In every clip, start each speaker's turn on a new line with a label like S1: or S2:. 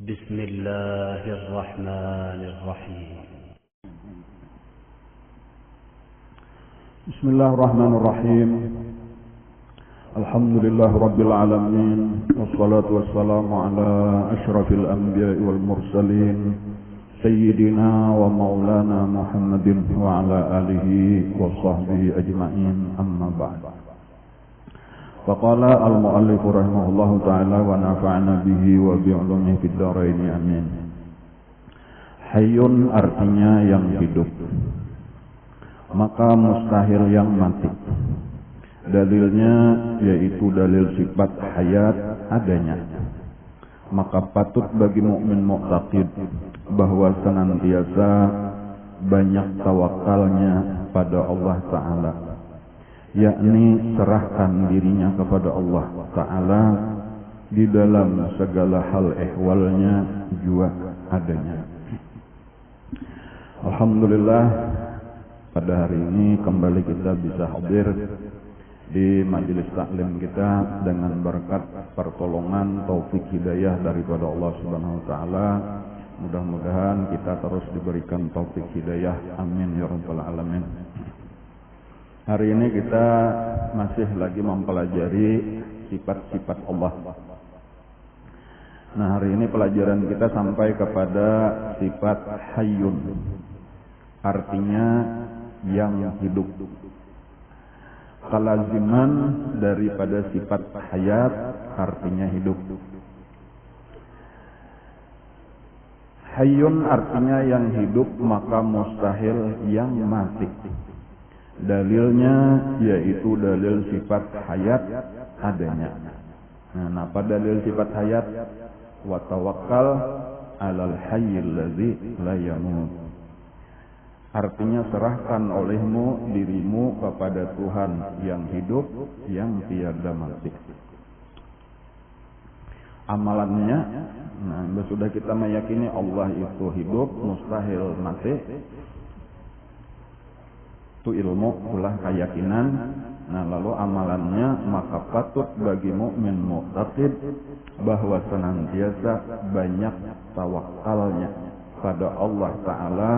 S1: بسم الله الرحمن الرحيم
S2: بسم الله الرحمن الرحيم الحمد لله رب العالمين والصلاة والسلام على أشرف الأنبياء والمرسلين سيدنا ومولانا محمد وعلى آله وصحبه أجمعين أما بعد. فقال المؤلف رحمه الله تعالى ونفعنا به وبعلومه في الدارين amin. Hayyun artinya yang hidup, maka mustahil yang mati. Dalilnya yaitu dalil sifat hayat adanya. Maka patut bagi mukmin mu'taqid bahwa senantiasa banyak tawakalnya pada Allah Ta'ala, yakni serahkan dirinya kepada Allah Ta'ala di dalam segala hal ehwalnya juga adanya. Alhamdulillah, pada hari ini kembali kita bisa hadir di majelis taklim kita dengan berkat pertolongan taufik hidayah daripada Allah Subhanahu wa taala. Mudah-mudahan kita terus diberikan taufik hidayah, amin ya rabbal alamin. Hari ini kita masih lagi mempelajari sifat-sifat Allah. Nah, hari ini pelajaran kita sampai kepada sifat hayyun, artinya yang hidup. Kalaziman daripada sifat hayat artinya hidup. Hayyun artinya yang hidup, maka mustahil yang mati. Dalilnya yaitu dalil sifat hayat adanya. Nah, apa dalil sifat hayat? Wa tawakkal 'alal hayyil ladzi la yamut. Artinya serahkan olehmu dirimu kepada Tuhan yang hidup, yang tiada mati. Amalannya, sudah kita meyakini Allah itu hidup, mustahil mati. Itu ilmu, ulah keyakinan. Nah, lalu amalannya, maka patut bagi mukmin mu'taqid bahwa senantiasa banyak tawakalnya pada Allah Ta'ala,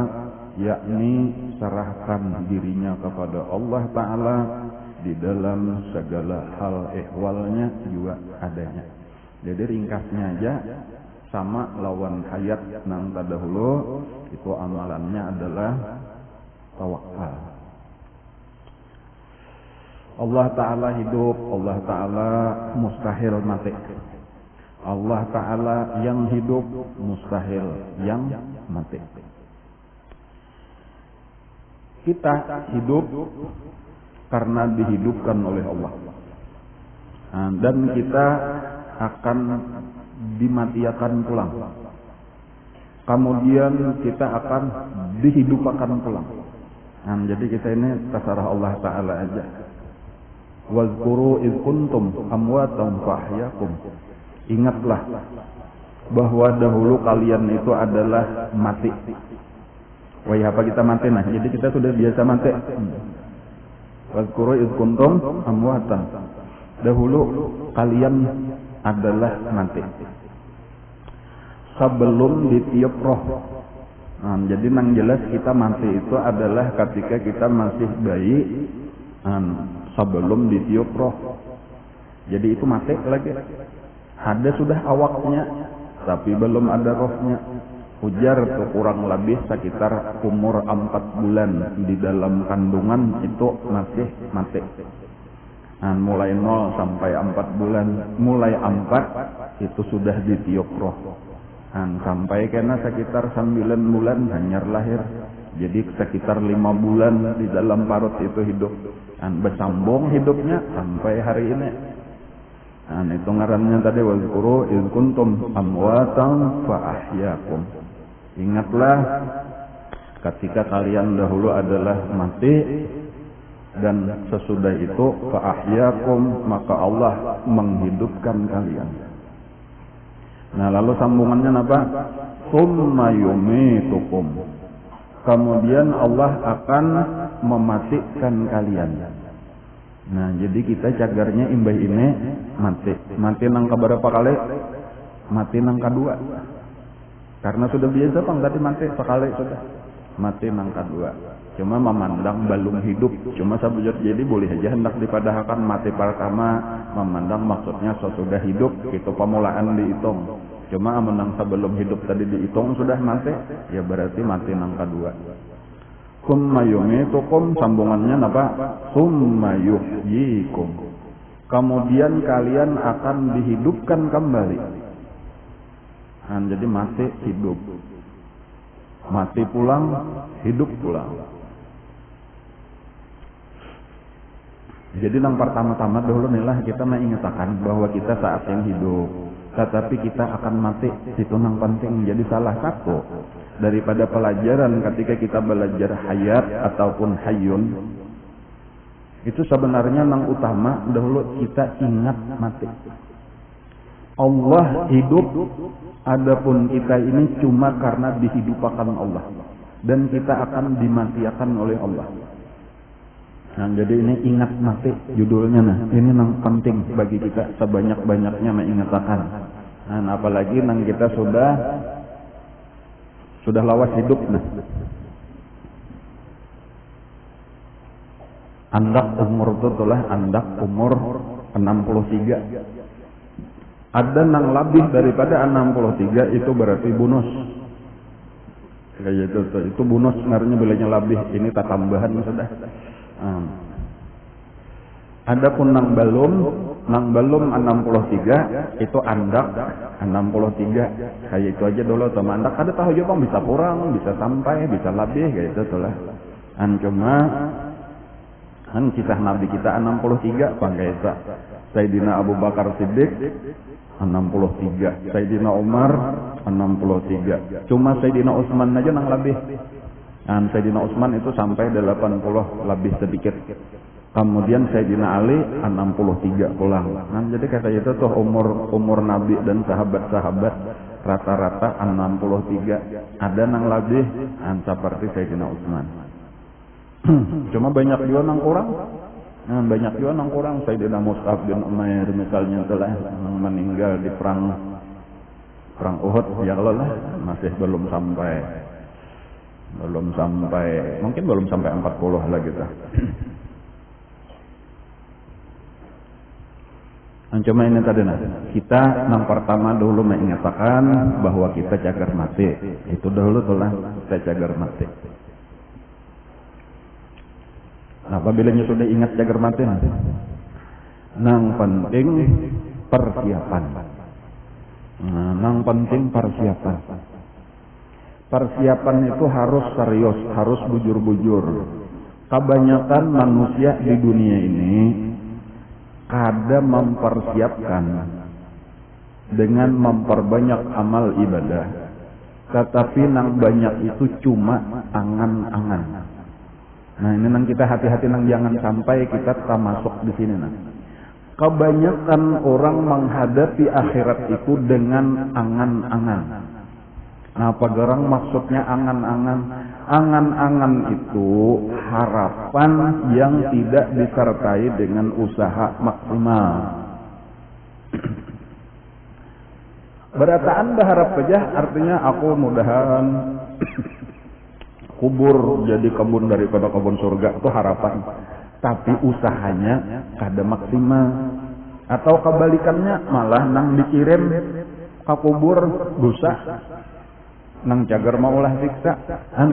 S2: yakni serahkan dirinya kepada Allah Ta'ala di dalam segala hal ehwalnya juga adanya. Jadi ringkasnya aja, sama lawan hayat nang tadahulu, itu amalannya adalah tawakal. Allah Ta'ala hidup, Allah Ta'ala mustahil mati. Allah Ta'ala yang hidup, mustahil yang mati. Kita hidup karena dihidupkan oleh Allah. Dan kita akan dimatiakan pulang. Kemudian kita akan dihidupkan pulang. Jadi kita ini terserah Allah Ta'ala aja. Wazkuru iz kuntum amwatan fahyakum. Ingatlah bahwa dahulu kalian itu adalah mati. Wah, apa kita mati? Nah, jadi kita sudah biasa mati. Wazkuru iz kuntum amwatan. Dahulu kalian adalah mati. Sebelum ditiup roh. Jadi nang jelas kita mati itu adalah ketika kita masih bayi, sebelum ditiup roh. Jadi itu mati lagi. Ada sudah awaknya, tapi belum ada rohnya. Ujar tuh kurang lebih sekitar umur 4 bulan di dalam kandungan itu masih mati. Mulai 0 sampai 4 bulan, mulai 4 itu sudah ditiup roh. Sampai kena sekitar 9 bulan hanyar lahir. Jadi sekitar 5 bulan di dalam parut itu hidup. Bersambung hidupnya sampai hari ini. Itu ngarannya tadi wazkuru iz kuntum amwatan fa ahyakum. Ingatlah ketika kalian dahulu adalah mati, dan sesudah itu fa ahyakum, maka Allah menghidupkan kalian. Nah, lalu sambungannya apa? Tsumma yumitukum. Kemudian Allah akan mematikan kalian. Nah, jadi kita cagarnya imbah ini mati. Mati nang keberapa kali? Mati nang kedua. Karena sudah biasa Bang, tadi mati sekali sudah. Mati nang kedua. Cuma memandang belum hidup. Cuma sabujur jadi boleh aja hendak dipadahkan mati pertama. Memandang maksudnya sesudah hidup. Itu pemulaan dihitung. Cuma menang sebelum hidup tadi dihitung sudah mati. Ya berarti mati nang kedua. Summa yumitukum, sambungannya apa? Summa yuhyikum. Kemudian kalian akan dihidupkan kembali. Nah, jadi mati hidup. Mati pulang, hidup pulang. Jadi yang pertama-tama dulu inilah kita mengingatkan bahwa kita saat yang hidup, tetapi kita akan mati. Itu yang penting. Jadi salah satu daripada pelajaran ketika kita belajar hayat ataupun hayyun, itu sebenarnya yang utama dahulu kita ingat mati. Allah hidup, adapun kita ini cuma karena dihidupkan Allah, dan kita akan dimatiakan oleh Allah. Nah, jadi ini ingat mati judulnya. Nah, ini yang penting bagi kita sebanyak-banyaknya mengingatkan. Nah, apalagi nang kita sudah lawas hidup. Nah, andak umur itu telah andak umur 63. Ada nang lebih daripada 63 itu berarti bonus. Kayak itu bonus sebenarnya bilanya lebih. Ini tak tambahan sudah. Adapun nang belum 63 itu andak 63. Kayak itu aja dulu teman. Andak ada tahu juga Bang, bisa kurang, bisa sampai, bisa lebih kayak itu lah. Cuma kisah Nabi kita 63 Bang kayak itu. Sayyidina Abu Bakar Siddiq 63, Sayyidina Umar 63. Cuma Sayyidina Utsman aja nang lebih. Dan Sayyidina Utsman itu sampai 80 lebih sedikit. Kemudian Sayyidina Ali 63 pulang. Nah, jadi kata itu tuh umur Nabi dan sahabat-sahabat rata-rata 63. Ada nang lebih seperti Sayyidina Utsman. Cuma banyak juga nang kurang. Banyak juga nang kurang. Sayyidina Mus'ab bin Umair misalnya telah meninggal di perang Uhud. Ya Allah lah, masih belum sampai mungkin belum sampai 40 lah kita. Cuma ini tadi kita yang pertama dulu mengingatkan bahwa kita cagar mati. Itu dahulu telah kita cagar mati. Nah, apabila sudah ingat cagar mati, nang penting persiapan. Nang penting persiapan. Persiapan itu harus serius, harus bujur-bujur. Kebanyakan manusia di dunia ini kada mempersiapkan dengan memperbanyak amal ibadah, tetapi nang banyak itu cuma angan-angan. Nah, ini nang kita hati-hati nang jangan sampai kita termasuk di sini nang. Kebanyakan orang menghadapi akhirat itu dengan angan-angan. Nah, apa gerang maksudnya angan-angan? Angan-angan itu harapan yang tidak disertai dengan usaha maksimal. Berataan berharap saja artinya aku mudahan kubur jadi kebun daripada kebun surga, itu harapan. Tapi usahanya kada maksimal. Atau kebalikannya malah nang dikirim ke kubur dosa. Nang cagar maulah siksa.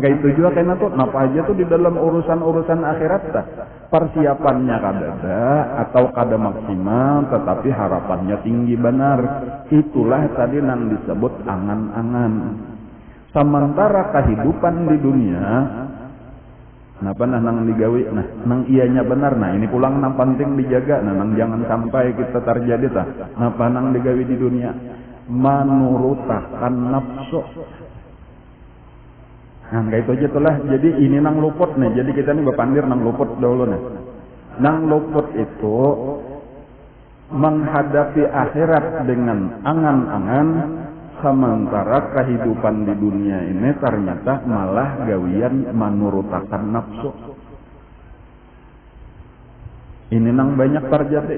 S2: Kayak itu juga kayaknya tuh napa aja tuh di dalam urusan akhirat ta. Persiapannya kada atau kada maksimal, tetapi harapannya tinggi benar. Itulah tadi nang disebut angan-angan. Sementara kehidupan di dunia nang digawi, nang ianya benar. Nah, ini pulang nang penting dijaga. Nang jangan sampai kita terjadi ta. Napa nang digawi di dunia manurutakan nafsu. Nah, kayak itu aja tuh lah. Jadi ini nang luput nih. Jadi kita nih berpandir nang luput dahulu nih. Nang luput itu menghadapi akhirat dengan angan-angan, sementara kehidupan di dunia ini ternyata malah gawian manurutakan nafsu. Ini nang banyak terjadi.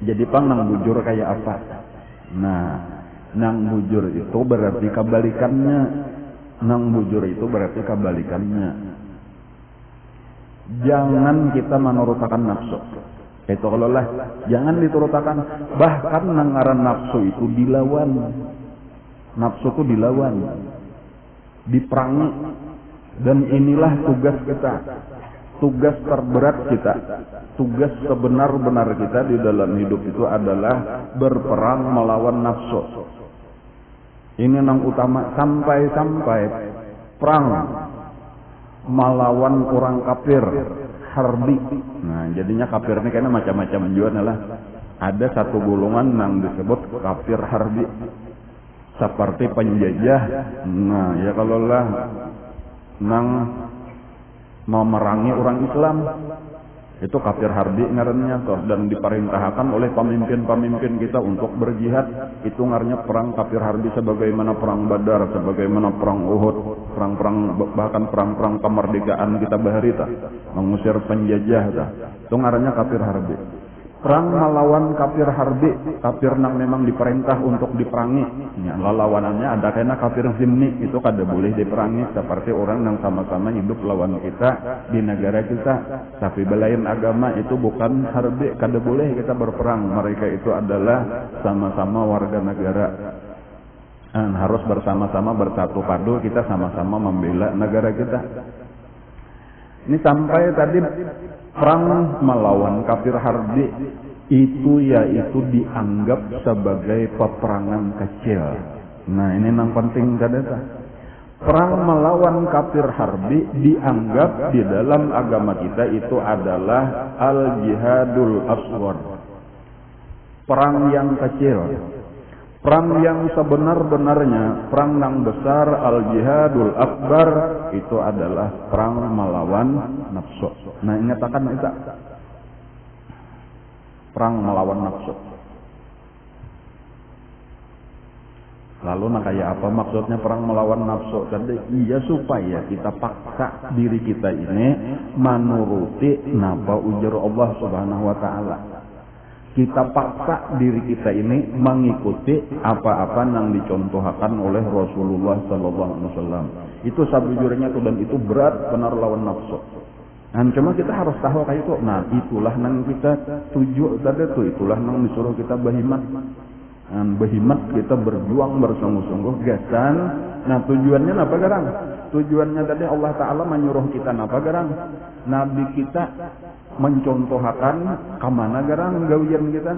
S2: Jadi nang bujur kayak apa? Nah, Nang bujur itu berarti kebalikannya. Nang bujur itu berarti kebalikannya. Jangan kita menurutakan nafsu. Itu kalau lah, jangan diturutakan. Bahkan nang ngaran nafsu itu dilawan. Nafsu itu dilawan, diperangi. Dan inilah tugas kita. Tugas terberat kita, tugas sebenar-benar kita di dalam hidup itu adalah berperang melawan nafsu. Ini yang utama, sampai-sampai perang melawan orang kafir, harbi. Nah, jadinya kafir ini kayaknya macam-macam juga lah. Ada satu golongan yang disebut kafir harbi, seperti penjajah. Nah, ya kalau lah nang memerangi orang Islam, itu kafir harbi ngarannya toh, dan diperintahkan oleh pemimpin-pemimpin kita untuk berjihad. Itu ngarannya perang kafir harbi, sebagaimana perang Badar, sebagaimana perang Uhud, perang-perang, bahkan perang-perang kemerdekaan kita bahari ta, mengusir penjajah ta. Itu ngarannya kafir harbi. Perang melawan kafir harbi, kafir nang memang diperintah untuk diperangi. Ya, lawanannya ada kena kafir zimmi, itu kada boleh diperangi, seperti orang yang sama-sama hidup lawan kita di negara kita, tapi belain agama itu bukan harbi, kada boleh kita berperang. Mereka itu adalah sama-sama warga negara. Dan harus bersama-sama bersatu padu, kita sama-sama membela negara kita. Ini sampai tadi perang melawan kafir harbi itu yaitu dianggap sebagai peperangan kecil. Nah, ini yang penting tadi. Perang melawan kafir harbi dianggap di dalam agama kita itu adalah al-jihadul asghar. Perang yang kecil. Perang yang sebenar-benarnya, perang yang besar, al-jihadul akbar, itu adalah perang melawan nafsu. Nah, ingatakan itu. Perang melawan nafsu. Lalu nah kayak apa maksudnya perang melawan nafsu? Tadi iya supaya kita paksa diri kita ini menuruti napa ujar Allah Subhanahu wa taala. Kita paksa diri kita ini mengikuti apa-apa yang dicontohkan oleh Rasulullah sallallahu alaihi wasallam. Itu sabujurnya tuh, dan itu berat benar lawan nafsu. Nah, cuma kita harus tahu kayak itu. Nah, itulah yang kita tuju tadi tuh, itulah yang disuruh kita berhimmat. Dan berhimmat kita berjuang bersungguh-sungguh gasan. Nah, tujuannya apa garang? Tujuannya tadi Allah Ta'ala menyuruh kita apa garang? Nabi kita mencontohkan kemana garang gawian kita.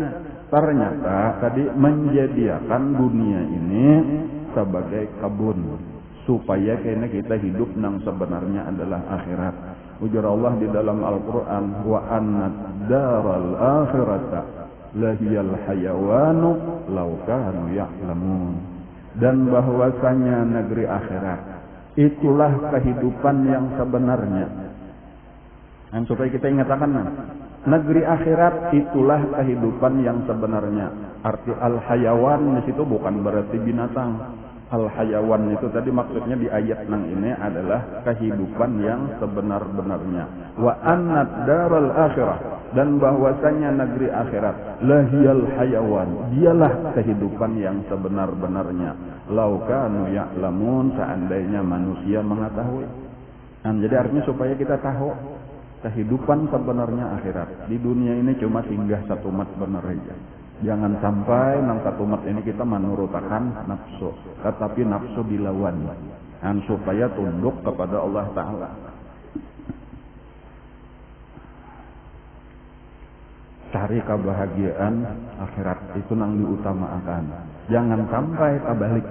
S2: Ternyata tadi menjadikan dunia ini sebagai kebun, supaya kayaknya kita hidup yang sebenarnya adalah akhirat. Ujar Allah di dalam Al-Quran, wa annad daral akhirata lahiyal hayawanu law kanu ya'lamun. Dan bahwasanya negeri akhirat itulah kehidupan yang sebenarnya. Dan supaya kita ingatkan, negeri akhirat itulah kehidupan yang sebenarnya. Arti al-hayawan di situ bukan berarti binatang. Al-hayawan itu tadi maksudnya di ayat nang ini adalah kehidupan yang sebenar-benarnya. Wa annad daral akhirah, dan bahwasanya negeri akhirat lahiyal hayawan, dialah kehidupan yang sebenar-benarnya. Lau kanu ya'lamun, seandainya manusia mengetahui. Nah, jadi artinya supaya kita tahu kehidupan sebenarnya akhirat. Di dunia ini cuma singgah satu mat benar aja. Jangan sampai nang satu mat ini kita menurutakan nafsu, tetapi nafsu dilawan. Dan supaya tunduk kepada Allah Ta'ala. Cari kebahagiaan akhirat itu nang diutamakan. Jangan sampai tabalik.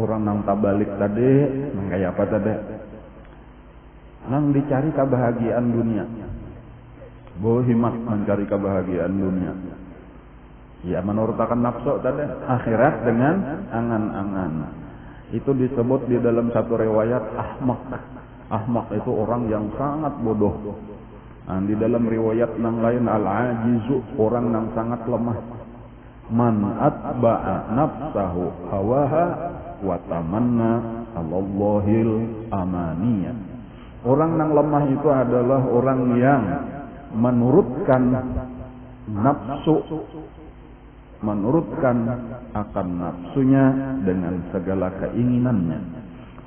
S2: Orang nang tabalik tadi, nang kayak apa tadi? Nang dicari kebahagiaan dunia. Bohimat mencari kebahagiaan dunia. Ya, menurutakan nafsu tadi, akhirat dengan angan-angan. Itu disebut di dalam satu riwayat ahmak. Ahmak itu orang yang sangat bodoh. Nah, di dalam riwayat yang lain al-ajizu, orang yang sangat lemah. Man atba'a nafsahu hawaha wa tamanna Allahil amaniyah. Orang yang lemah itu adalah orang yang menurutkan nafsu menurutkan akan nafsunya dengan segala keinginannya,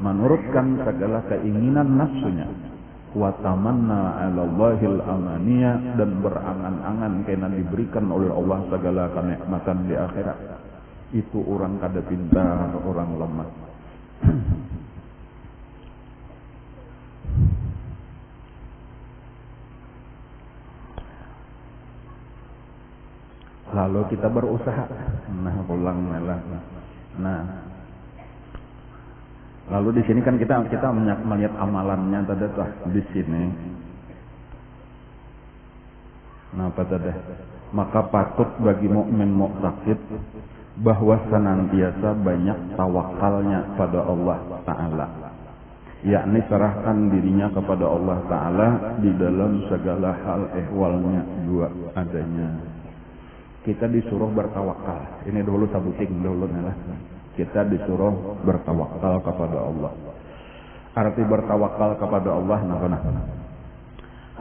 S2: menurutkan segala keinginan nafsunya, wa tamanna 'ala Allahil amaniya, dan berangan-angan kena diberikan oleh Allah segala kenikmatan di akhirat. Itu orang kada pintar, orang lemah. Lalu kita berusaha, pulang melah. Lalu di sini kan kita melihat amalannya tadi tuh di sini. Apa tadi? Maka patut bagi mukmin mu'taqid bahwa senantiasa banyak tawakalnya pada Allah Ta'ala, yakni serahkan dirinya kepada Allah Ta'ala di dalam segala hal ehwalnya juga adanya. Kita disuruh bertawakal. Ini dulu sabuting dulu lah. Kita disuruh bertawakal kepada Allah. Arti bertawakal kepada Allah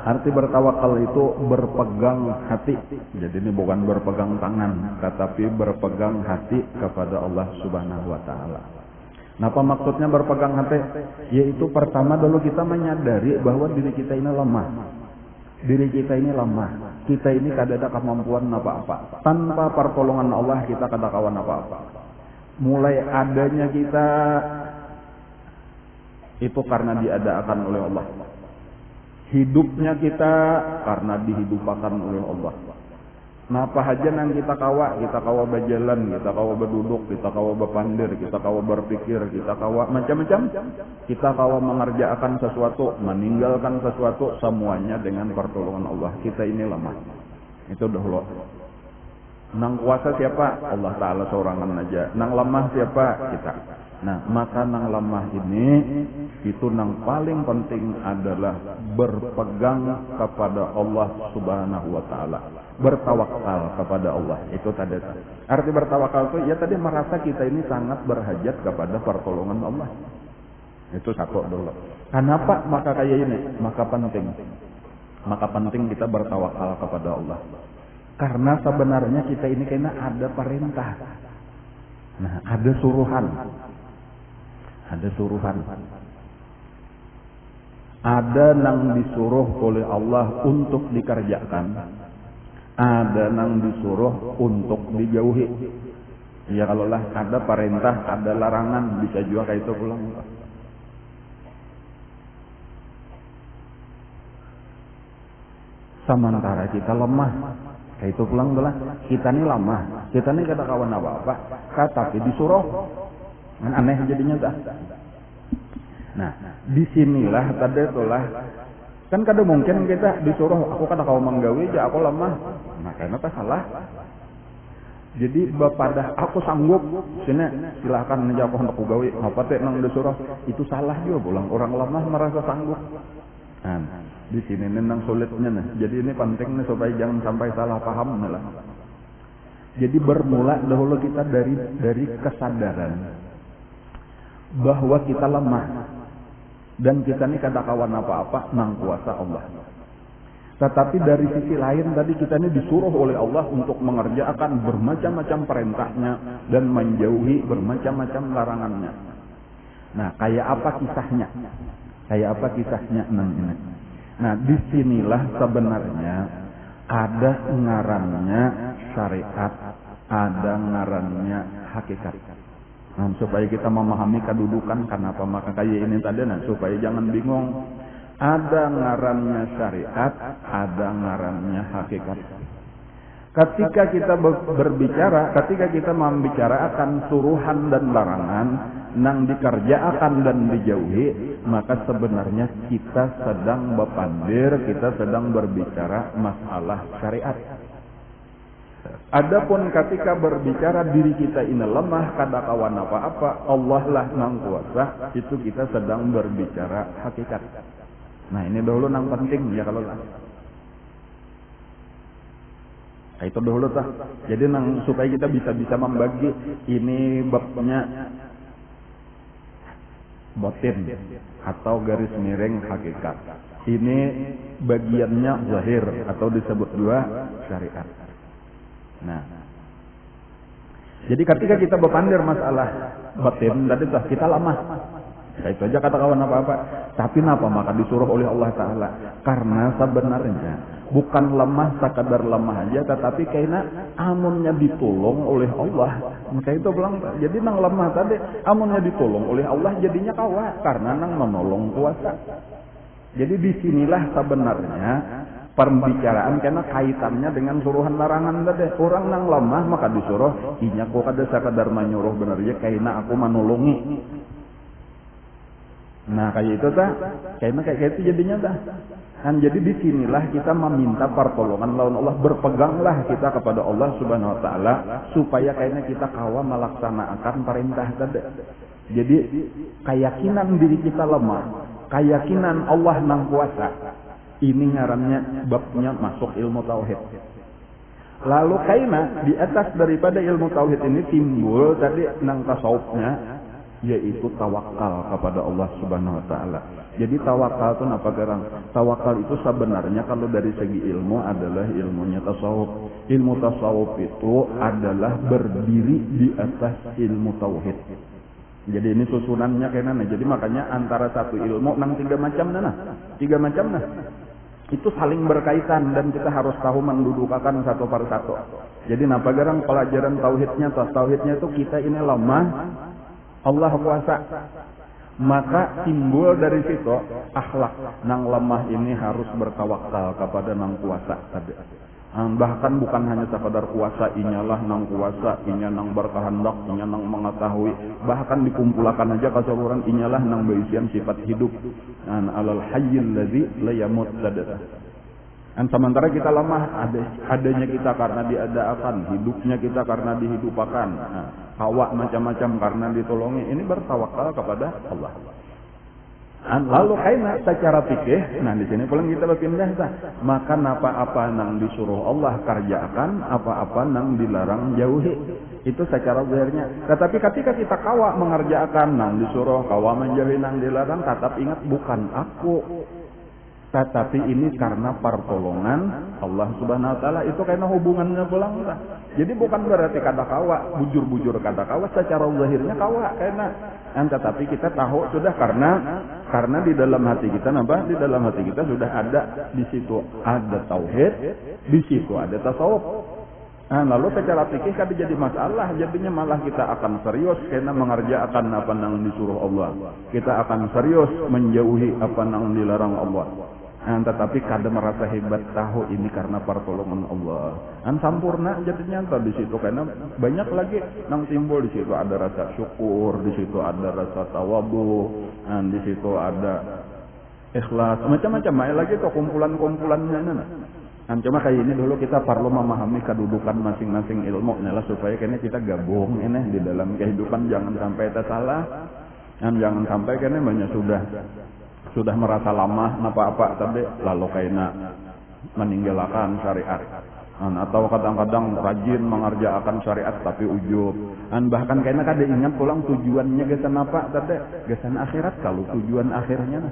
S2: arti bertawakal itu berpegang hati. Jadi ini bukan berpegang tangan, tetapi berpegang hati kepada Allah Subhanahu wa taala. Apa maksudnya berpegang hati? Yaitu pertama dulu kita menyadari bahwa diri kita ini lemah. Diri kita ini lemah. Kita ini kada ada kemampuan apa-apa. Tanpa pertolongan Allah kita kada kawan apa-apa. Mulai adanya kita itu karena diadakan oleh Allah. Hidupnya kita karena dihidupakan oleh Allah. Nah apa aja yang kita kawa berjalan, kita kawa berduduk, kita kawa berpandir, kita kawa berpikir, kita kawa macam-macam. Kita kawa mengerjakan sesuatu, meninggalkan sesuatu, semuanya dengan pertolongan Allah. Kita ini lemah. Itu dahulu. Nang kuasa siapa? Allah Ta'ala seorangan aja. Nang lemah siapa? Kita. Nah, maka nang lemah ini, itu nang paling penting adalah berpegang kepada Allah Subhanahu wa Ta'ala. Bertawakal kepada Allah. Itu tadi. Arti bertawakal itu, ya tadi merasa kita ini sangat berhajat kepada pertolongan Allah. Itu satu dulu. Kenapa maka kayak ini? Maka penting kita bertawakal kepada Allah. Karena sebenarnya kita ini kena ada perintah. Nah, ada suruhan. Ada yang disuruh oleh Allah untuk dikerjakan. Ada yang disuruh untuk dijauhi. Ya kalau lah ada perintah, ada larangan, bisa juga kayak itu pulang. Sementara kita lemah. Kayak itu pulang belah. Kita ini lemah. Kita ini kada kawan apa-apa. Tapi disuruh. Aneh jadinya dah. Nah, disinilah tadi itulah. Kan kada mungkin kita disuruh, aku kada kawan menggawi, aja aku lemah. Nah, karena tak salah. Jadi bapak aku sanggup, sini silahkan aja aku hendak gawi. Apa teh nang disuruh? Itu salah juga pulang. Orang lemah merasa sanggup. Nah, di sini nang sulitnya nih. Jadi ini penting nih supaya jangan sampai salah paham lah. Jadi bermula dahulu kita dari kesadaran bahwa kita lemah dan kita ini kada kawan apa-apa nang kuasa Allah. Tetapi dari sisi lain tadi kita ini disuruh oleh Allah untuk mengerjakan bermacam-macam perintahnya dan menjauhi bermacam-macam larangannya. Nah, kayak apa kisahnya? Nah, disinilah sebenarnya ada ngarannya syariat, ada ngarannya hakikat. Nah, supaya kita memahami kedudukan kenapa maka kayak ini tadi, nah, supaya jangan bingung. Ada ngarannya syariat, ada ngarannya hakikat. Ketika kita berbicara, ketika kita membicarakan suruhan dan larangan, nang dikerjakan dan dijauhi, maka sebenarnya kita sedang berpandir, kita sedang berbicara masalah syariat. Adapun ketika berbicara diri kita ini lemah, kada kawan apa-apa, Allah lah nang kuasa, itu kita sedang berbicara hakikat. Nah, ini dahulu nang penting ya kalau lah. Nah, itu dahulu tah. Jadi nang supaya kita bisa membagi ini babnya batin atau garis miring hakikat. Ini bagiannya zahir atau disebut dua syariat. Nah, Jadi ketika kita berpandir masalah batin tadi kita lemah. Ya itu aja kata kawan apa-apa. Tapi kenapa maka disuruh oleh Allah Ta'ala? Karena sebenarnya bukan lemah sekadar lemah aja, tetapi karena amunnya ditolong oleh Allah. Maka itu bilang, jadi nang lemah tadi amunnya ditolong oleh Allah jadinya kawa karena nang menolong kuasa. Jadi disinilah sebenarnya pembicaraan karena kaitannya dengan suruhan larangan tadi. Orang nang lemah maka disuruh inya kok ada sekadar menyuruh benar aja karena aku menolongi. Nah kayak itu kayak itu jadinya kan jadi disinilah kita meminta pertolongan lawan Allah, berpeganglah kita kepada Allah Subhanahu Wa Taala supaya kayaknya kita kawa melaksanakan perintah tadi. Jadi keyakinan diri kita lemah, keyakinan Allah nang kuasa, ini ngarannya babnya masuk ilmu tauhid. Lalu kayaknya di atas daripada ilmu tauhid ini timbul tadi nang tasawufnya, yaitu tawakal kepada Allah Subhanahu Wa Taala. Jadi tawakal itu apa garang? Tawakal itu sebenarnya kalau dari segi ilmu adalah ilmunya tasawuf. Ilmu tasawuf itu adalah berdiri di atas ilmu tauhid. Jadi ini susunannya kayak mana? Jadi makanya antara satu ilmu nang tiga macam itu saling berkaitan dan kita harus tahu mendudukakan satu per satu. Jadi napa garang pelajaran tauhidnya itu kita ini lemah, Allah kuasa. Maka timbul dari situ akhlak nang lemah ini harus bertawakal kepada nang kuasa tadi. Bahkan bukan hanya sekadar kuasa, inyalah nang kuasa, inya nang berkehendak, inya nang mengetahui. Bahkan dikumpulkan aja keseluruhan inyalah nang berisian sifat hidup. Alal hayyil ladzi la yamut sadada. Sementara kita lemah, adanya kita karena diadakan, hidupnya kita karena dihidupakan, hawa macam-macam karena ditolongi. Ini bertawakal kepada Allah. Lalu kaina secara fikih, nah di sini pulang kita berpindah maka apa-apa nang disuruh Allah kerjakan, apa-apa nang dilarang jauhi. Itu secara zahirnya. Tetapi ketika kita kawa mengerjakan nang disuruh, kawa menjauhi nang dilarang, tetap ingat bukan aku. Tetapi ini karena pertolongan Allah Subhanahu Wa Taala. Itu karena hubungannya pulang lah. Jadi bukan berarti kata kawa bujur-bujur kata kawa secara zahirnya kawa karena tetapi kita tahu sudah karena di dalam hati kita di dalam hati kita sudah ada di situ ada tauhid, di situ ada tasawuf. Lalu secara fikih kan jadi masalah, jadinya malah kita akan serius karena mengerjakan apa yang disuruh Allah. Kita akan serius menjauhi apa yang dilarang Allah. Tetapi kadang merasa hebat tahu ini karena pertolongan Allah. Sampurna jadinya di situ karena banyak lagi yang timbul di situ ada rasa syukur, di situ ada rasa tawadhu, di situ ada ikhlas, macam-macam lagi tuh kumpulan-kumpulannya. Cuma kayak ini dulu kita perlu memahami kedudukan masing-masing ilmu lah supaya kayaknya kita gabung ini di dalam kehidupan, jangan sampai tersalah, jangan sampai kayaknya banyak sudah merasa lama apa-apa tadi lalu kayaknya meninggalkan syariat. Atau kadang-kadang rajin mengerjakan syariat tapi ujub. Bahkan kayaknya kada ingat pulang tujuannya gesan apa tadi, gesan akhirat kalau tujuan akhirnya.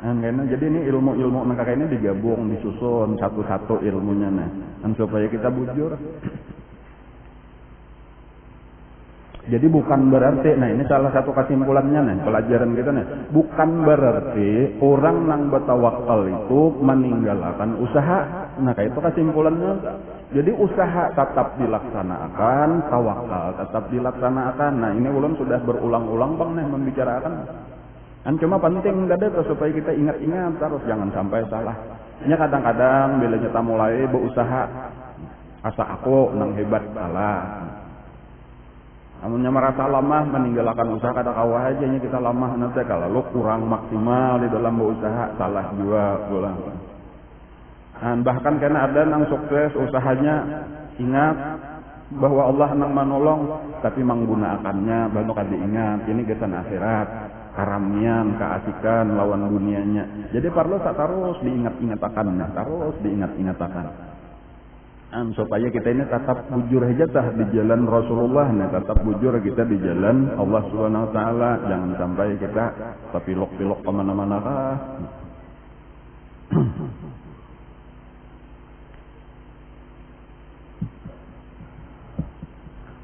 S2: Karena jadi ini ilmu-ilmu mereka ini digabung, disusun satu-satu ilmunya supaya kita bujur. Jadi bukan berarti, ini salah satu kesimpulannya pelajaran kita bukan berarti orang yang bertawakal itu meninggalkan usaha. Kayak itu kesimpulannya. Jadi usaha tetap dilaksanakan, tawakal tetap dilaksanakan. Ini ulun sudah berulang-ulang membicarakan. Cuma penting supaya kita ingat-ingat terus jangan sampai salah. Ini kadang-kadang bila kita mulai berusaha asa aku nang hebat salah. Amunnya merasa lemah meninggalkan usaha kata kawah aja kita lemah nanti kalau lo kurang maksimal di dalam berusaha salah juga pulang. Bahkan karena ada nang sukses usahanya ingat bahwa Allah nang menolong tapi menggunakannya baru kada ingat ini gesan akhirat karamian keasikan lawan dunianya. Jadi perlu terus diingat-ingatakan terus diingat-ingatakan. Supaya kita ini tetap bujur aja di jalan Rasulullah, tetap bujur kita di jalan Allah Subhanahu Wa Taala, jangan sampai kita terpilok-pilok kemana-mana kah.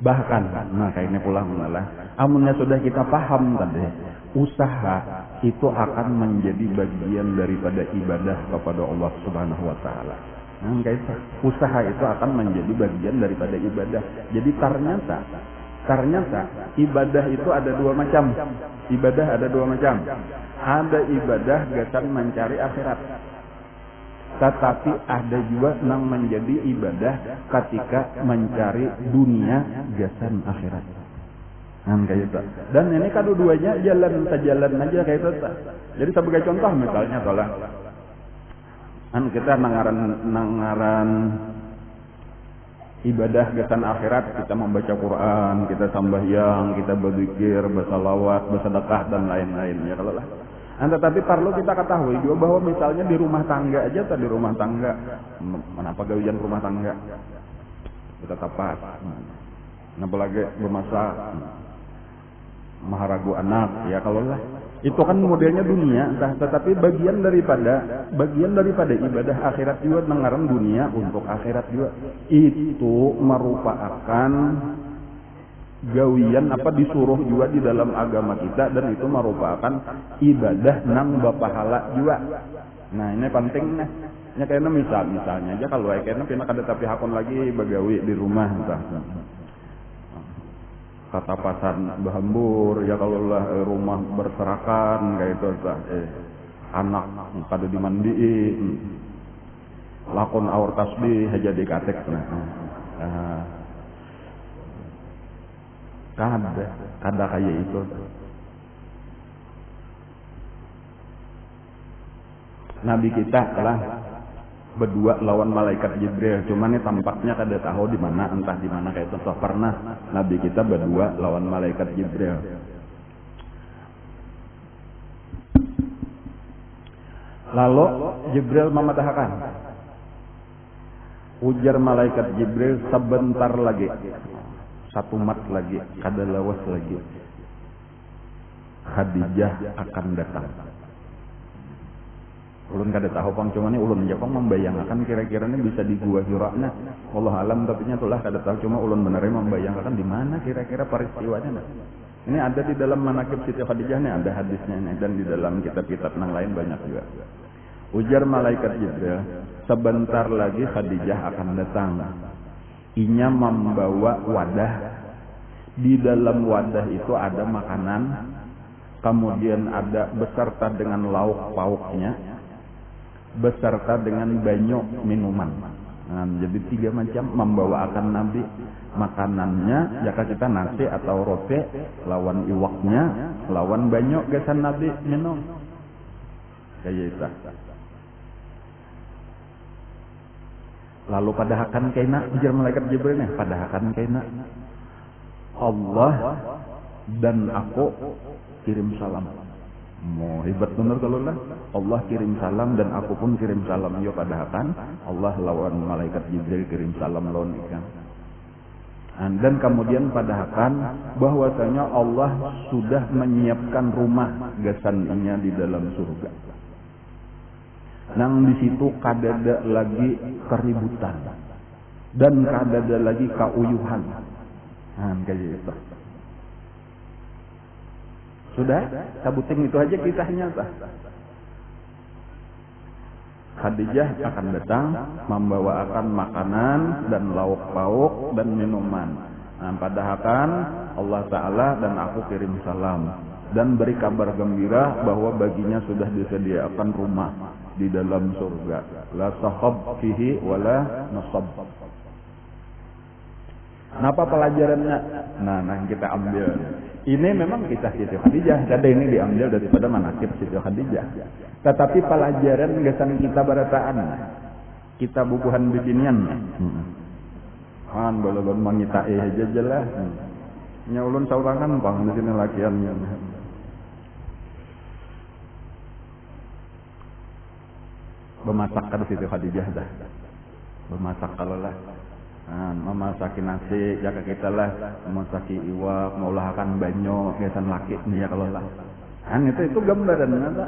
S2: Bahkan, nah kayak ini pula mengalah. Amunnya sudah kita paham tadi, usaha itu akan menjadi bagian daripada ibadah kepada Allah Subhanahu wa taala. Nah, kayak usaha itu akan menjadi bagian daripada ibadah. Jadi ternyata ibadah itu ada dua macam. Ibadah ada dua macam. Ada ibadah gasan mencari akhirat. Tetapi ada juga yang menjadi ibadah ketika mencari dunia gasan akhirat. Nah, kayak itu. Dan ini kedua-duanya jalan aja kayak itu. Jadi sebagai contoh misalnya tolong kita nangaran ibadah gasan akhirat, kita membaca Quran, kita sambahyang, kita berzikir, bersalawat, bersedekah dan lain-lain ya kalau lah. Tetapi perlu kita ketahui juga bahwa misalnya di rumah tangga aja atau di rumah tangga, kenapa gawian rumah tangga kita tepat, kenapa lagi bermasak, maharagu anak ya kalau lah. Itu kan modelnya dunia, tetapi bagian daripada ibadah akhirat juga nengaran dunia untuk akhirat juga. Itu merupakan gawian disuruh juga di dalam agama kita, dan itu merupakan ibadah nang bapahala juga. Nah ini penting nih. Ya kayaknya misalnya aja kalau kayaknya pindah kada tapi hakon lagi bagawi di rumah entah. Kata pasan bahambur ya kalau lah rumah berserakan kayak itu anak kada dimandiin lakon aur tasbih aja dikatek kada kayak itu. Nabi kita lah berdua lawan malaikat Jibril, cuman ini tampaknya kada tahu di mana, entah di mana kayak itu. Pernah Nabi kita berdua lawan malaikat Jibril. Lalu Jibril mematahkan. Ujar malaikat Jibril, sebentar lagi, satu mat lagi, kada lawas lagi, Khadijah akan datang. Ulun kada tahu pang, cuma ini ulun aja pang membayangkan kira-kira ini bisa di gua Hira nah. Allah alam, tapi nya itulah kada tahu, cuma ulun benernya membayangkan di mana kira-kira peristiwanya nah. Ini ada di dalam manaqib Siti Khadijah nih, ada hadisnya ini, dan di dalam kitab-kitab yang lain banyak juga. Ujar malaikat Jibril, sebentar lagi Khadijah akan datang. Inya membawa wadah. Di dalam wadah itu ada makanan, kemudian ada beserta dengan lauk pauknya, beserta dengan banyak minuman. Nah, jadi 3 macam membawakan Nabi makanannya, jika kita nasi atau roti, lawan iwaknya, lawan banyak gasan Nabi minum. Kayak itu. Lalu pada akan kaina ujar malaikat Jibril nih, pada akan kaina Allah dan aku kirim salam. Mau hebat bener kalau lah. Allah kirim salam dan aku pun kirim salam. Yo pada akan Allah lawan malaikat Jibril kirim salam lawan ikan. Dan kemudian pada akan bahwasanya Allah sudah menyiapkan rumah gasannya di dalam surga. Nang di situ kadada lagi keributan dan kadada lagi kauyuhan. Nah, kayak gitu. Sudah, sabuting itu aja kisahnya. Khadijah akan datang membawakan makanan dan lauk pauk dan minuman. Nah, padahal Allah Ta'ala dan aku kirim salam dan beri kabar gembira bahwa baginya sudah disediakan rumah di dalam surga. La sahab fihi wala nasab. Napa pelajarannya? Nah kita ambil. Ini memang kisah Siti Khadijah. Jadi ini diambil daripada manaqib Siti Khadijah. Tetapi pelajaran gasan kita barataan. Kita bukuhan beginian. Han balon mangitai aja jelas. Nya ulun saurangan pang di sini lakiannya. Bemasak kan Siti Khadijah dah. Bemasak kalau lah. Memasaki nasi, jaga kita lah, memasaki iwak, maulahkan banyo, biasan laki nih ya kalau lah. Itu gambaran nada.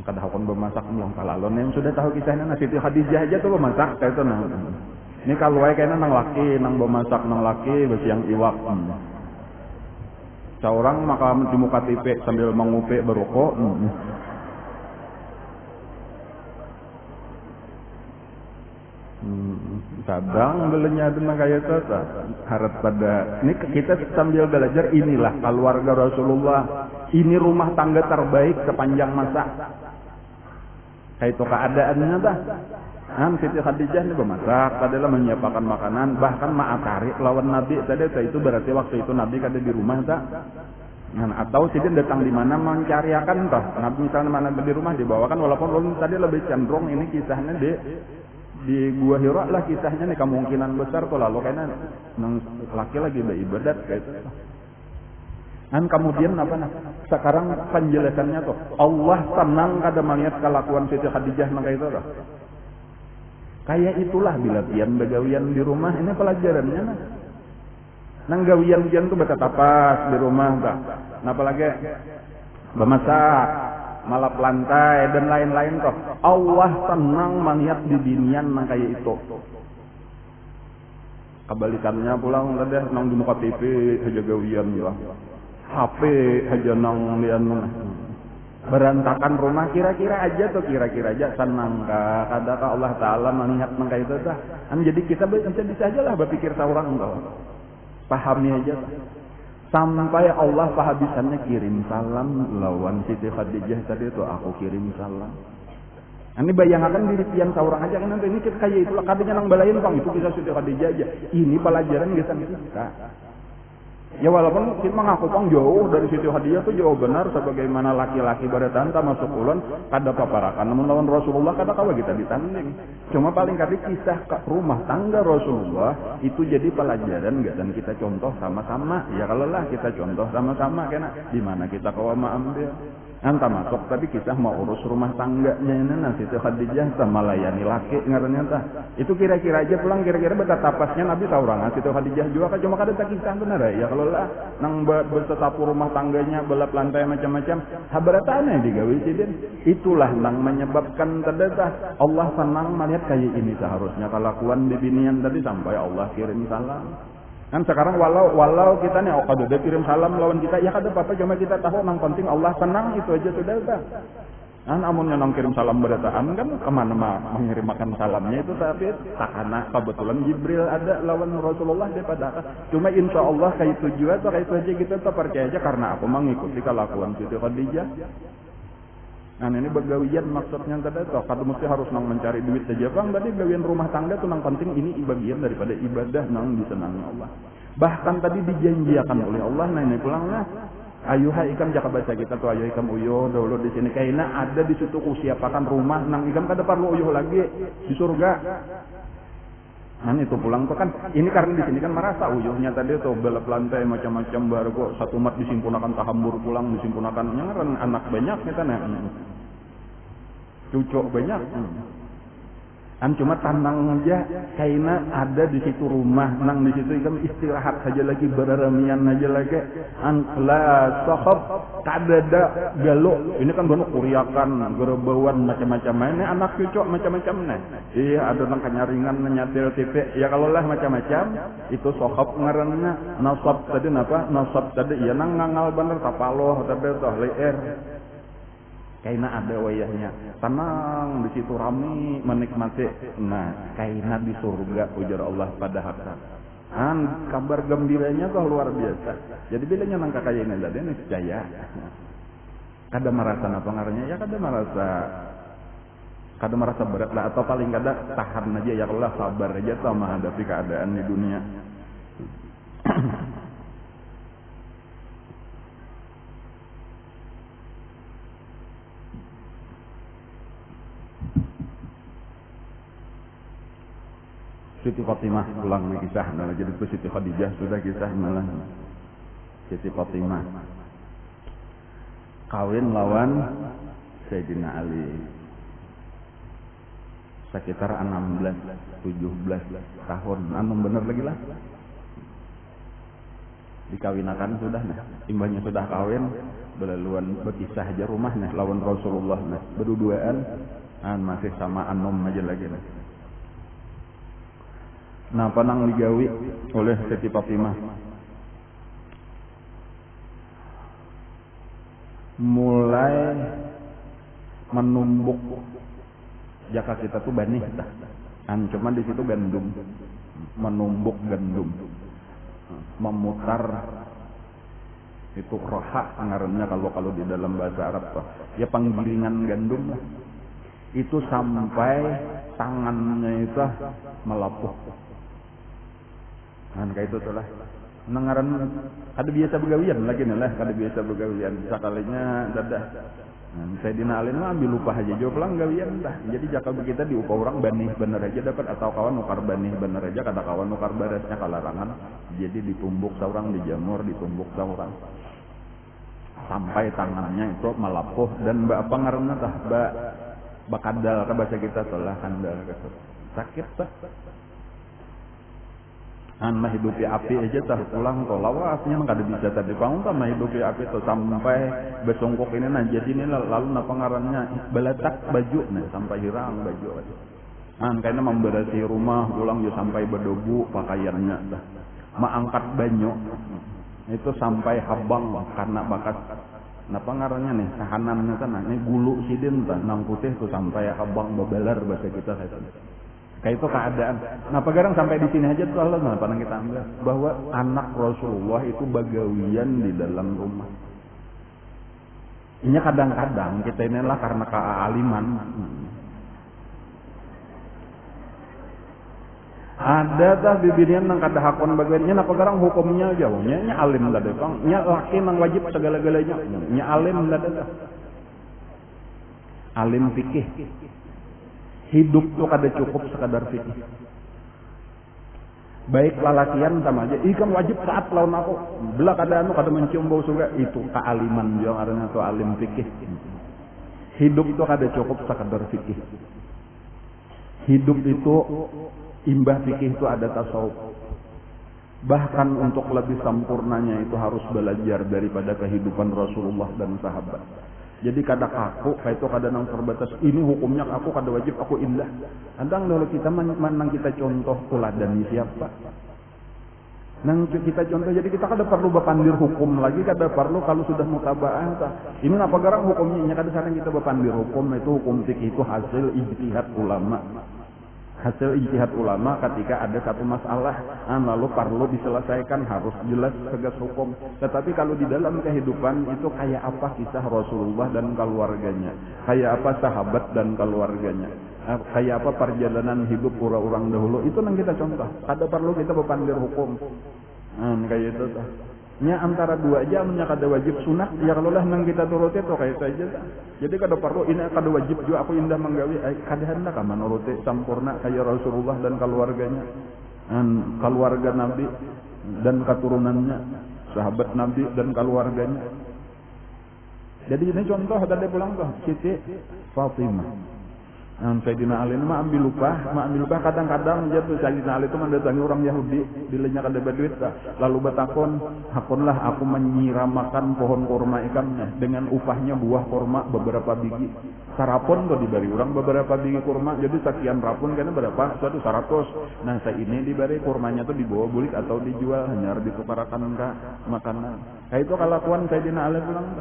S2: Kada hakon bemasak belum kalalon yang sudah tahu kisahnya Siti Khadijah aja tuh bemasak kayak itu nah. Ini kalau wae kayaknya nang laki, nang bemasak nang laki, besiang iwak. Seorang maka di muka TV sambil mengupe berokok. Kadang belenya ada kayak itu, harap pada. Ini kita sambil belajar, inilah keluarga Rasulullah. Ini rumah tangga terbaik sepanjang masa. Kayak itu keadaannya dah. Siti Khadijah ini bermasak, adalah menyiapkan makanan, bahkan ma'atari lawan Nabi tadi itu berarti waktu itu Nabi kada di rumah tak? Atau Siti datang di mana mencariakan toh. Nabi misalnya mana di rumah dibawakan, walaupun tadi lebih cenderung ini kisahnya di Gua Hira lah kisahnya nih, kemungkinan besar tuh lalu karena laki lagi beribadat kayak itu. Kemudian apa nah? Sekarang penjelasannya tuh Allah senang kada melihat kelakuan Siti Khadijah kayak itu tuh. Kayak itulah bila pian begawian di rumah, ini pelajarannya nah. Nang gawian-gawian tuh betatapas di rumah tak. Nah apalagi bemasak, malap lantai dan lain-lain toh. Allah senang melihat di dinian nang kayak itu. Kebalikannya pulang udah nang di muka TV aja gawian lah. HP aja nang lian berantakan rumah, kira-kira aja senang kadang Allah Ta'ala melihat nang kayak itu dah. Jadi kita bisa aja lah berpikir seorang toh. Pahami aja sampai Allah pahabisannya kirim salam lawan Siti Khadijah tadi itu, aku kirim salam. Ini bayangkan diri tiang seorang aja kan, nanti ini kita kayak itulah kadangnya nang balain bang itu kisah Siti Khadijah aja. Ini pelajaran kita. Ya walaupun kita mengaku pang jauh dari Siti Khadijah tuh jauh benar sebagaimana laki-laki bertanta masuk ulun kada paparakan namun lawan Rasulullah kada kawa kita ditanding. Cuma paling kali kisah rumah tangga Rasulullah itu jadi pelajaran dan kita contoh sama-sama. Ya kalau lah kita contoh sama-sama kena di mana kita kawa ambil. Anta masuk tapi kisah mau urus rumah tangganya ini nanti Siti Khadijah sama layani laki ngarannya tah. Itu kira-kira aja pulang kira-kira betapasnya Nabi saurang Siti Khadijah juga kan cuma kada tak kisah benar ya. Kalau lah nang bertetapu rumah tangganya belap lantai macam-macam habaratane digawe sidin. Itulah nang menyebabkan terdata Allah senang melihat kayak ini seharusnya kelakuan di binian tadi sampai Allah kirim salam. Kan sekarang walau kita nih kada ada kirim salam lawan kita ya kada apa-apa, cuma kita tahu nang penting Allah senang itu aja sudah dah. Amunnya nang kirim salam berataan kan kemana mengirimkan salamnya itu tapi takana kebetulan Jibril ada lawan Rasulullah daripada cuma insya Allah kayak itu juga atau kayak itu aja kita tak percaya aja karena aku mengikuti kelakuan Siti Khadijah. Nah ini begawian maksudnya tadi toh kada mesti harus nang mencari duit saja bang, tadi gawian rumah tangga tuh nang penting ini bagian daripada ibadah nang disenangi Allah. Bahkan tadi dijanjikan oleh Allah nah ini pulangnya ayuhai ikam jaka baca kita tuh ayuhai ikam uyuh dahulu di sini kayaknya ada di situ kusiapakan rumah nang ikam kada perlu uyuh lagi di surga. Nah itu pulang tuh kan ini karena di sini kan merasa uyuhnya tadi tuh belap lantai macam-macam baru kok satu mat disimpunakan tahambur pulang disimpunakan nyaran anak banyak kita nah cucuk banyak. Cuma tandang aja kayaknya ada di situ rumah nang di situ ikam istirahat saja lagi beraramian aja lagi la sahab kadada galo ini kan banyak kuriakan gerebawan macam-macam ini anak cucuk macam-macam nih iya ada nang kanyaringan nyatil TV ya kalau lah macam-macam itu sahab ngarannya nasab tadi napa nasab tadi ya nang ngangal bener tapaloh tadi toh leer. Kayaknya ada wayahnya tenang di situ rame menikmati nah kayaknya di surga ujar Allah pada hakka kabar gembiranya tuh luar biasa. Jadi bilanya nang kakak ini tadi niscaya kada merasa apa ngaranya ya kada merasa berat lah atau paling kada tahan aja ya Allah sabar aja sama hadapi keadaan di dunia. Siti Fatimah pulang nih kisah nah jadi itu Siti Khadijah sudah kisah malah Siti Fatimah kawin lawan Sayyidina Ali sekitar 16-17 tahun bener lagi lah dikawinakan sudah nah imbahnya sudah kawin belaluan berkisah aja rumah nah lawan Rasulullah nah berduaan masih sama anom aja lagi nah. Nah, panang digawi oleh Siti Fatimah. Mulai menumbuk jaka kita tuh banih dah. Kan cuma di situ gandum. Menumbuk gandum. Memutar itu roha ngarannya kalau di dalam bahasa Arab tuh. Ya penggilingan gandum lah. Itu sampai tangannya itu melepuh. Kan kayak itu tuh lah. Nengaran ada biasa begawian lagi nih lah, ada biasa begawian. Sekalinya dadah. Sayyidina Ali mah ambil upah aja jawab lang gawian dah. Jadi jakal kita diupah orang banih bener aja dapat atau kawan nukar banih bener aja kata kawan nukar beresnya kalarangan. Jadi ditumbuk seorang dijamur ditumbuk seorang sampai tangannya itu melepuh dan apa ngaranna tah bakadal ke bahasa kita telah handal gitu. Sakit tah. Mah hidupi api aja tah pulang to lawasnya kada bisa tadi bangun tah mah hidupi api tuh sampai besongkok ini nah jadi ini lalu napa ngarannya beletak baju nah sampai hirang baju. Kayaknya memberasi rumah pulang juga sampai berdebu pakaiannya dah. Angkat banyu itu sampai habang karena bakat napa ngarannya nih sahanannya sana ini gulu sidin tah nang putih tuh sampai habang bebeler bahasa kita saya. Kayak itu keadaan. Nah, pegarang sampai di sini aja tuh Allah kenapa kita ambil bahwa anak Rasulullah itu bagawian di dalam rumah. Ini kadang-kadang kita inilah karena kealiman. Ada dah bibirnya nang kada hakon bagiannya nah pegarang hukumnya jauhnya nya alim lah deh bang. Nya laki nang wajib segala-galanya. Nya alim lah deh. Alim fikih. Hidup tuh kada cukup sekadar fikih. Baik lalakian sama aja. Ikan wajib saat lawan aku. Belah kada kada mencium bau surga. Itu kealiman yang artinya tuh alim fikih. Hidup tuh kada cukup sekadar fikih. Hidup itu imbah fikih itu ada tasawuf. Bahkan untuk lebih sempurnanya itu harus belajar daripada kehidupan Rasulullah dan sahabat. Jadi kada kaku, kayak itu kada nang terbatas. Ini hukumnya aku kada wajib aku indah. Andang kalau kita menang kita contoh teladan siapa? Nang kita contoh jadi kita kada perlu berpandir hukum lagi, kada perlu kalau sudah mutabaah. Ini apa garang hukumnya? Kada sareng kita berpandir hukum itu hukum fikih itu hasil ijtihad ulama. Hasil ijtihad ulama ketika ada satu masalah lalu perlu diselesaikan harus jelas tegas hukum. Tetapi kalau di dalam kehidupan itu kayak apa kisah Rasulullah dan keluarganya, kayak apa sahabat dan keluarganya, kayak apa perjalanan hidup orang-orang dahulu itu yang kita contoh. Kada perlu kita berpandir hukum. Kayak itu. Nya antara dua jam nya kada wajib sunat ya kalau lah nang kita turuti to kayak saja. Jadi kada perlu ini kada wajib juga aku indah menggawi kada hendak ka menuruti sampurna kayak Rasulullah dan keluarganya. Keluarga Nabi dan keturunannya, sahabat Nabi dan keluarganya. Jadi ini contoh tadi pulang tuh Siti Fatimah. Sayyidina Ali mah ambil upah kadang-kadang jatuh Sayyidina Ali itu mendatangi orang Yahudi bilanya kada berduit lalu bertakon hakonlah aku menyiramakan pohon kurma ikannya dengan upahnya buah kurma beberapa biji sarapon tuh diberi orang beberapa biji kurma jadi sekian rapun karena berapa 100 nah saya ini diberi kurmanya tuh dibawa bulik atau dijual hanya ditukarakan ke makanan kayak itu kelakuan Sayyidina Ali pulang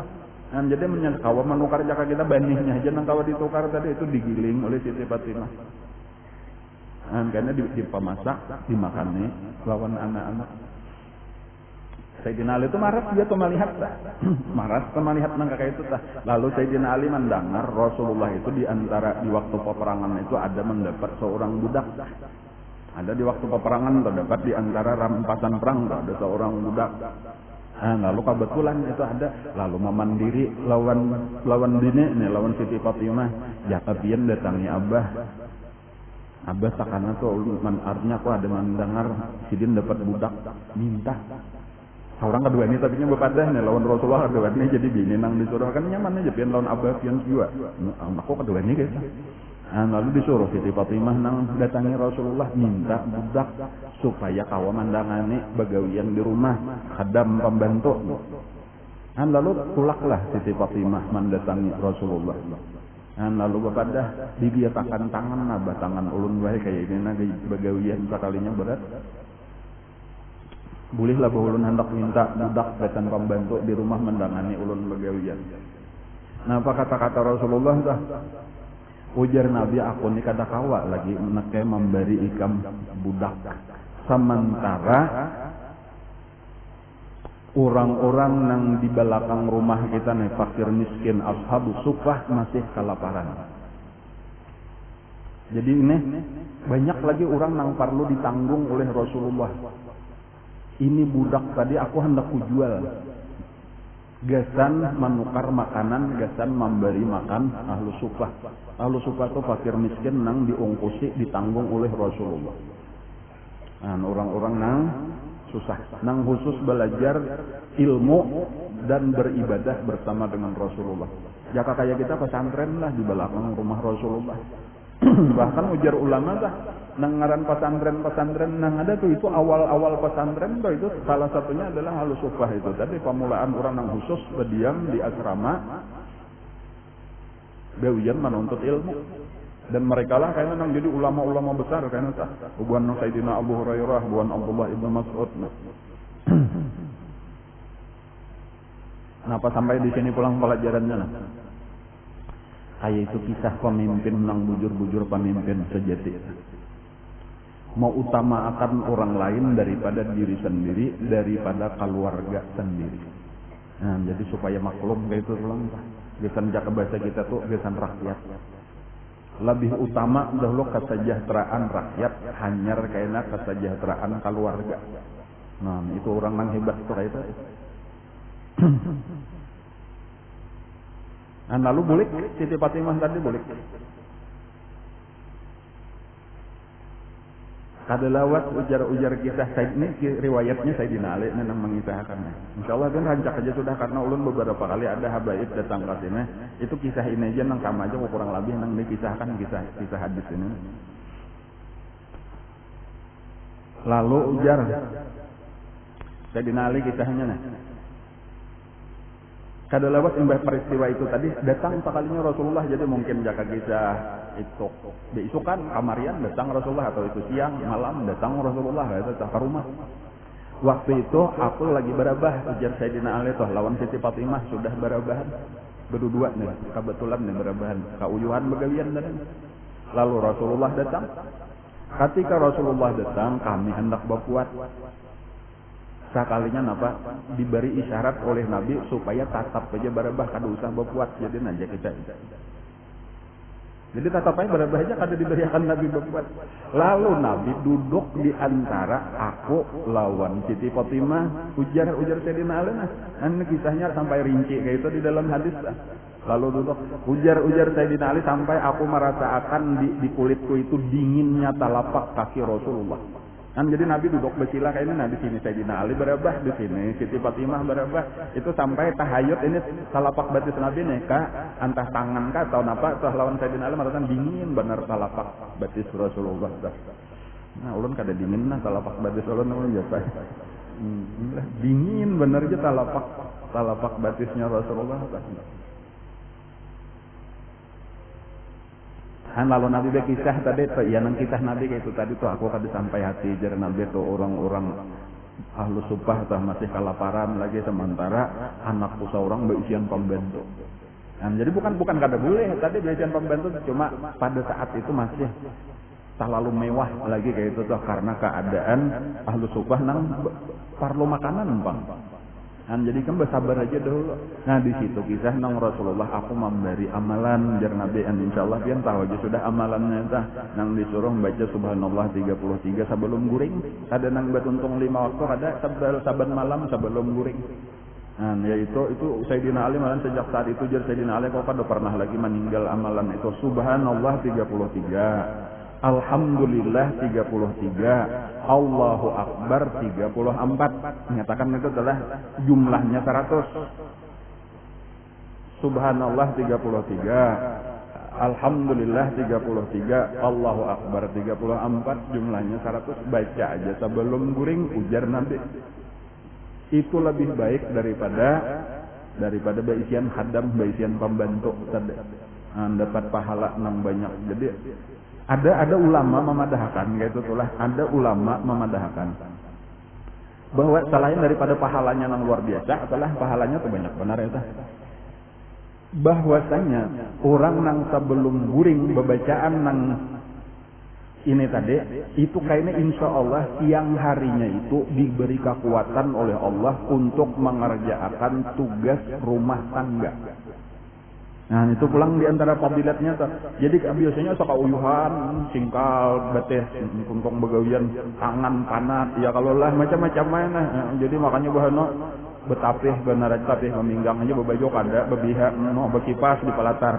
S2: jadi kawa menukar jaka kita banihnya aja nang kawa ditukar tadi itu digiling oleh Siti Fatimah. Karena dipemasak, dimakannya lawan anak-anak. Sayyidina Ali itu marah dia tuh melihat marah tuh melihat nang kakak itu Lalu Sayyidina Ali mendengar Rasulullah itu di waktu peperangan itu ada mendapat seorang budak. Ada di waktu peperangan terdapat di antara rampasan perang ada seorang budak. Lalu kebetulan itu ada lalu memandiri lawan Siti Fatimah jakapian datangi Abah sakana tuh artinya aku ada mendengar sidin dapat budak minta orang kedua ini tapi nya bepadah nih lawan Rasulullah kedua ini jadi bini nang disuruh kan nyaman aja pian lawan Abah pian juga aku kedua ini guys. Lalu disuruh Siti Fatimah nang datangi Rasulullah minta budak supaya kawa mandangane bagawian di rumah khadam pembantu. Lalu tulaklah Siti Fatimah mendatangi Rasulullah. Lalu bapadah dibiatakan tangan nabah tangan ulun bae kayak ini na bagawian sakalinya berat. Bolehlah bahwa ulun hendak minta budak betan pembantu di rumah mendangani ulun bagawian. Nah apa kata-kata Rasulullah dah? Ujar Nabi aku ni kada kawa lagi meneke memberi ikam budak. Sementara orang-orang yang di belakang rumah kita nih fakir miskin ashabu sufah masih kelaparan. Jadi ini banyak lagi orang yang perlu ditanggung oleh Rasulullah. Ini budak tadi aku hendak kujual. Gasan menukar makanan, gasan memberi makan ahlu sufah. Ahlu sufah itu fakir miskin nang diungkusi ditanggung oleh Rasulullah. Nah, orang-orang nang susah, nang khusus belajar ilmu dan beribadah bersama dengan Rasulullah. Jaka kayak kita pesantren lah di belakang rumah Rasulullah. Bahkan ujar ulama dah, nang ngaran pesantren nang ada tuh itu awal-awal pesantren tuh itu salah satunya adalah Ahlus Sufah itu. Tadi pemulaan orang nang khusus berdiam di asrama, bewian menuntut ilmu. Dan mereka lah kayaknya nang jadi ulama-ulama besar kayaknya tah. Bukan Sayyidina Abu Hurairah, bukan Abdullah ibn Mas'ud. Kenapa sampai di sini pulang pelajarannya? Kayak itu kisah pemimpin nang bujur-bujur pemimpin sejati. Mau utamakan orang lain daripada diri sendiri, daripada keluarga sendiri. Nah, jadi supaya maklum kayak itu pulang. Gesan jaka bahasa kita tuh gesan rakyat. Lebih utama dahulu kesejahteraan rakyat hanyar kayaknya kesejahteraan keluarga. Nah itu orang yang hebat tuh kayak itu. Nah lalu boleh Siti Fatimah tadi boleh. Kada lawat ujar-ujar kisah ini riwayatnya Sayyidina Ali yang mengisahkannya. Insyaallah kan rancak aja sudah karena ulun beberapa kali ada habaib datang ke sini. Itu kisah ini aja nang sama aja kurang lebih nang dikisahkan kisah hadis ini. Lalu ujar Sayyidina Ali kisahnya nih. Kada lewat imbah peristiwa itu tadi datang sekalinya Rasulullah, jadi mungkin jaka kisah itu diisukan kamarian datang Rasulullah atau itu siang malam datang Rasulullah itu ke rumah. Waktu itu aku lagi barabah ujar Sayyidina Ali tuh lawan Siti Fatimah sudah barabahan berdua nih kebetulan nih barabahan kauyuhan begawian dan lalu Rasulullah datang. Ketika Rasulullah datang kami hendak berbuat sakalinya napa diberi isyarat oleh Nabi supaya tatap aja barabah kada usah berbuat jadi aja kita. Jadi tatap aja barabah aja kada diberikan Nabi berbuat. Lalu Nabi duduk di antara aku lawan Siti Fatimah ujar Sayyidina Ali nah. Ini kisahnya sampai rinci kayak itu di dalam hadis lah. Lalu duduk ujar Sayyidina Ali sampai aku merasakan di kulitku itu dinginnya telapak kaki Rasulullah. Kan jadi Nabi duduk bersila kayak ini, nah di sini Sayyidina Ali berabah, di sini Siti Fatimah berabah, itu sampai tahayut ini talapak batis Nabi nih kah, antah tangan kah atau napa, atau lawan Sayyidina Ali merasakan dingin benar talapak batis Rasulullah. Nah ulun kada dingin nah talapak batis ulun biasa. Dingin benar aja talapak batisnya Rasulullah. Lalu Nabi berkisah tadi tuh, ya nang kisah Nabi kayak itu tadi tuh aku kada sampai hati jar Nabi tuh orang-orang ahlu supah tuh masih kelaparan lagi sementara anakku seorang berisian pembantu. Nah, jadi bukan kada boleh tadi berisian pembantu cuma pada saat itu masih terlalu mewah lagi kayak itu tuh karena keadaan ahlu supah nang perlu makanan bang. Nah, jadi kan bersabar aja dulu. Nah di situ kisah nang Rasulullah aku memberi amalan jar Nabi insyaallah pian tahu aja sudah amalannya tah nang disuruh baca subhanallah 33 sebelum guring. Ada nang batuntung 5 waktu ada saban malam sebelum guring. Nah yaitu Sayyidina Ali malah sejak saat itu jar Sayyidina Ali kok kada pernah lagi meninggal amalan itu subhanallah 33. Alhamdulillah 33, Allahu Akbar 34. Menyatakan itu adalah jumlahnya 100. Subhanallah 33, Alhamdulillah 33, Allahu Akbar 34, jumlahnya 100. Baca aja sebelum guring ujar Nabi. Itu lebih baik daripada baisian hadam, baisian pembantu. dapat pahala nang banyak. Jadi ada ulama memadahkan, gitu tulah. Ada ulama memadahkan bahwa selain daripada pahalanya nang luar biasa, adalah pahalanya tuh banyak benar ya. Bahwasanya orang nang sebelum guring bebacaan nang ini tadi itu kayaknya insya Allah siang harinya itu diberi kekuatan oleh Allah untuk mengerjakan tugas rumah tangga. Nah itu pulang diantara fadilatnya tuh. Jadi biasanya suka uyuhan, singkal, beteh, kuntong begawian, tangan panat, ya kalau lah macam-macam mana. Jadi makanya bahano betapih benar tapih meminggang aja bebajo kada bebiha no bekipas di palatar.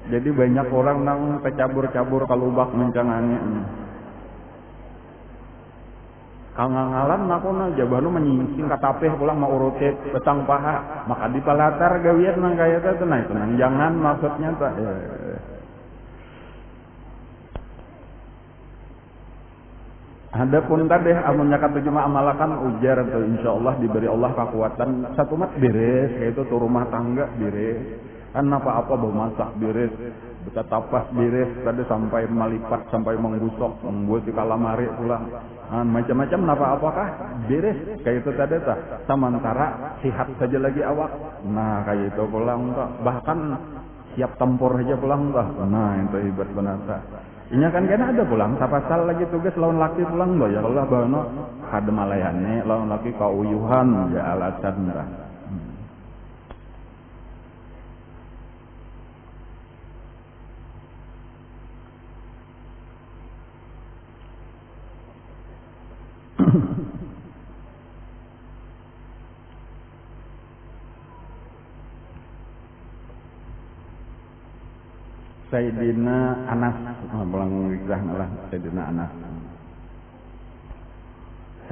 S2: Jadi banyak orang nang pecabur-cabur kalubak mencangane. Kangangalan nakona jabanu menyingsing katapeh pulang mau urutit petang paha maka di palatar gawian nang kaya teh nah itu nang jangan maksudnya teh. Adapun tadi amunnya kata cuma amalakan ujar tuh insyaallah diberi Allah kekuatan satu mat beres kayak itu tuh rumah tangga beres. Kan apa-apa bawa masak beres, bisa tapas beres tadi sampai melipat sampai menggusok, membuat di kalamari pulang. Macam-macam apakah beres kayak itu tadi tak. Sementara sihat saja lagi awak. Nah kayak itu pulang tak. Bahkan siap tempur aja pulang tak. Nah itu hebat benar tak. Ini kan ada pulang. Sapasal lagi tugas lawan laki pulang loh ya Allah bahano kada malayane lawan laki kauyuhan ya alasan tak. Sayyidina Anas pulang hijrah malah Sayyidina Anas.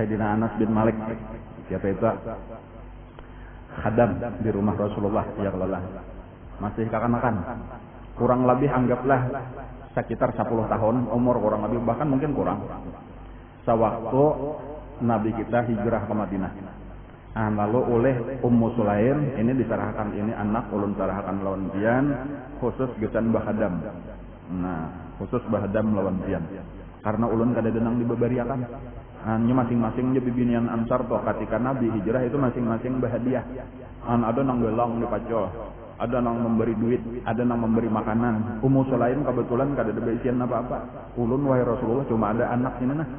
S2: Sayyidina Anas bin Malik siapa itu? Khadam di rumah Rasulullah ya Allah. Masih kekanakan. Kurang lebih anggaplah sekitar 10 tahun umur kurang lebih bahkan mungkin kurang. Sewaktu Nabi kita hijrah ke Madinah. Lalu oleh Ummu Sulaim ini diserahkan ini anak ulun serahkan lawan pian khusus gesan Bahadam. Nah, khusus Bahadam lawan pian. Karena ulun kada denang dibebariakan. Nya masing-masing bibinian ansar toh ketika Nabi hijrah itu masing-masing bahadiah. Ada nang gelang dipacol, ada nang memberi duit, ada nang memberi makanan. Ummu Sulaim kebetulan kada ada isian apa-apa. Ulun wahai Rasulullah cuma ada anak ini nah.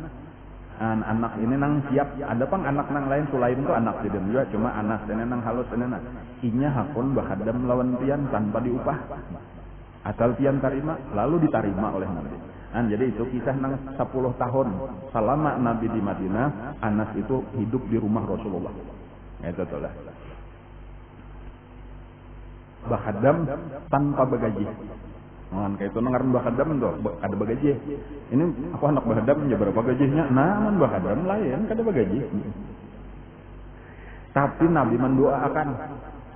S2: Anak ini nang siap, ada pang anak nang lain Sulaim itu anak tidak juga cuma anak ini nang halus ini nah. Inya hakun Bahadam lawan pian tanpa diupah. Asal pian tarima lalu diterima oleh Nabi. Jadi itu kisah nang 10 tahun selama Nabi di Madinah, Anas itu hidup di rumah Rasulullah. Itu lah. Bahadam tanpa bagaji. Kayak itu nengaran Bahadam tuh ada bagaji. Ini aku anak Bahadam ya berapa gajinya? Nah, Bahadam lain kada bagaji. Tapi Nabi mendoakan.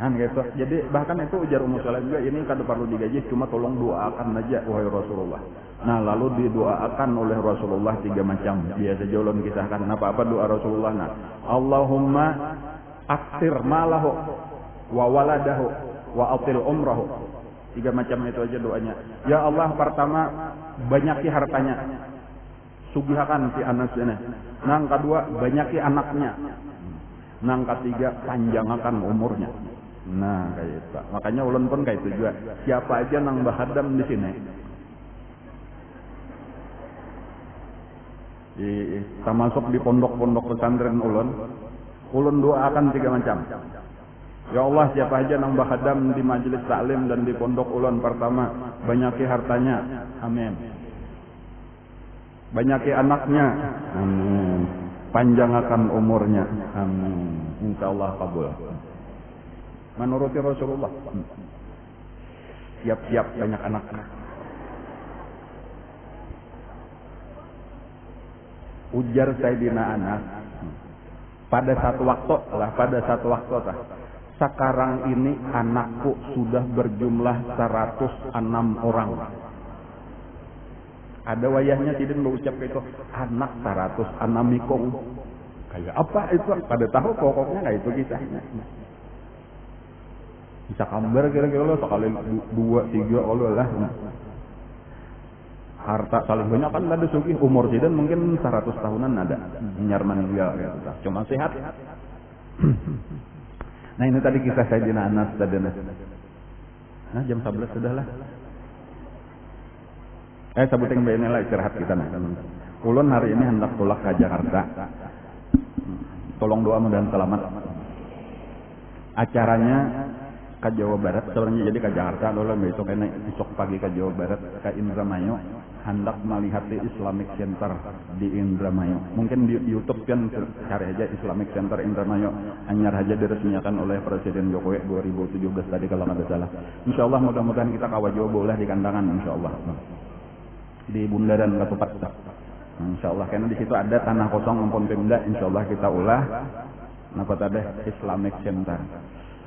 S2: Gitu. Jadi bahkan itu ujar Ummu Sulaim juga ini kada perlu digaji cuma tolong doakan aja wahai Rasulullah. Nah, lalu didoakan oleh Rasulullah 3 macam. Biasa jolon kisahkan apa doa Rasulullah. Nah, Allahumma aktsir malahu wa waladahu wa atil umrahu. 3 macam itu aja doanya. Ya Allah, pertama banyaki hartanya. Sugihakan si Anas ini. Nang kedua banyaki anaknya. Nang ketiga panjangkan umurnya. Nah, kayak itu. Makanya ulun pun kayak itu juga. Siapa aja nang Bahadam di sini. Termasuk di pondok-pondok pesantren ulun doakan 3 macam. Ya Allah, siapa aja nang Bahadam di majelis taklim dan di pondok ulun pertama banyaki hartanya. Amin. Banyaki anaknya. Amin. Panjangkan umurnya. Amin. Insyaallah kabul. Menuruti Rasulullah. Siap-siap banyak anak. Ujar Sayyidina Anas pada satu waktu sekarang ini anakku sudah berjumlah 106 orang. Ada wayahnya tidak mengucap itu anak 106 mikong. Kayak apa itu? Pada tahu pokoknya kayak itu kisahnya. Bisa kambar kira-kira lo sekali 2-3 Allah lah. Harta saling banyak kan ada sugih, umur sidan mungkin 100 tahunan ada. Nyar meninggal gitu. Cuma sehat. Nah ini tadi kisah Sayyidina Anas tadi. Nah jam 11 sudah lah. Sabuting bae lah istirahat kita nah. Ulun hari ini hendak pulang ke Jakarta. Tolong doa mudah selamat. Acaranya ke Jawa Barat sebenarnya, jadi ke Jakarta lalu besok pagi ke Jawa Barat ke Indramayu hendak melihat di Islamic Center di Indramayu. Mungkin di YouTube kan cari aja Islamic Center Indramayu, anyar aja diresmikan oleh Presiden Jokowi 2017 tadi kalau nggak salah. Insyaallah mudah-mudahan kita kawa Jawa boleh di kandangan insyaallah di Bundaran Ketupat. Insyaallah karena di situ ada tanah kosong ampun Pemda, insyaallah kita ulah napa tadi Islamic Center.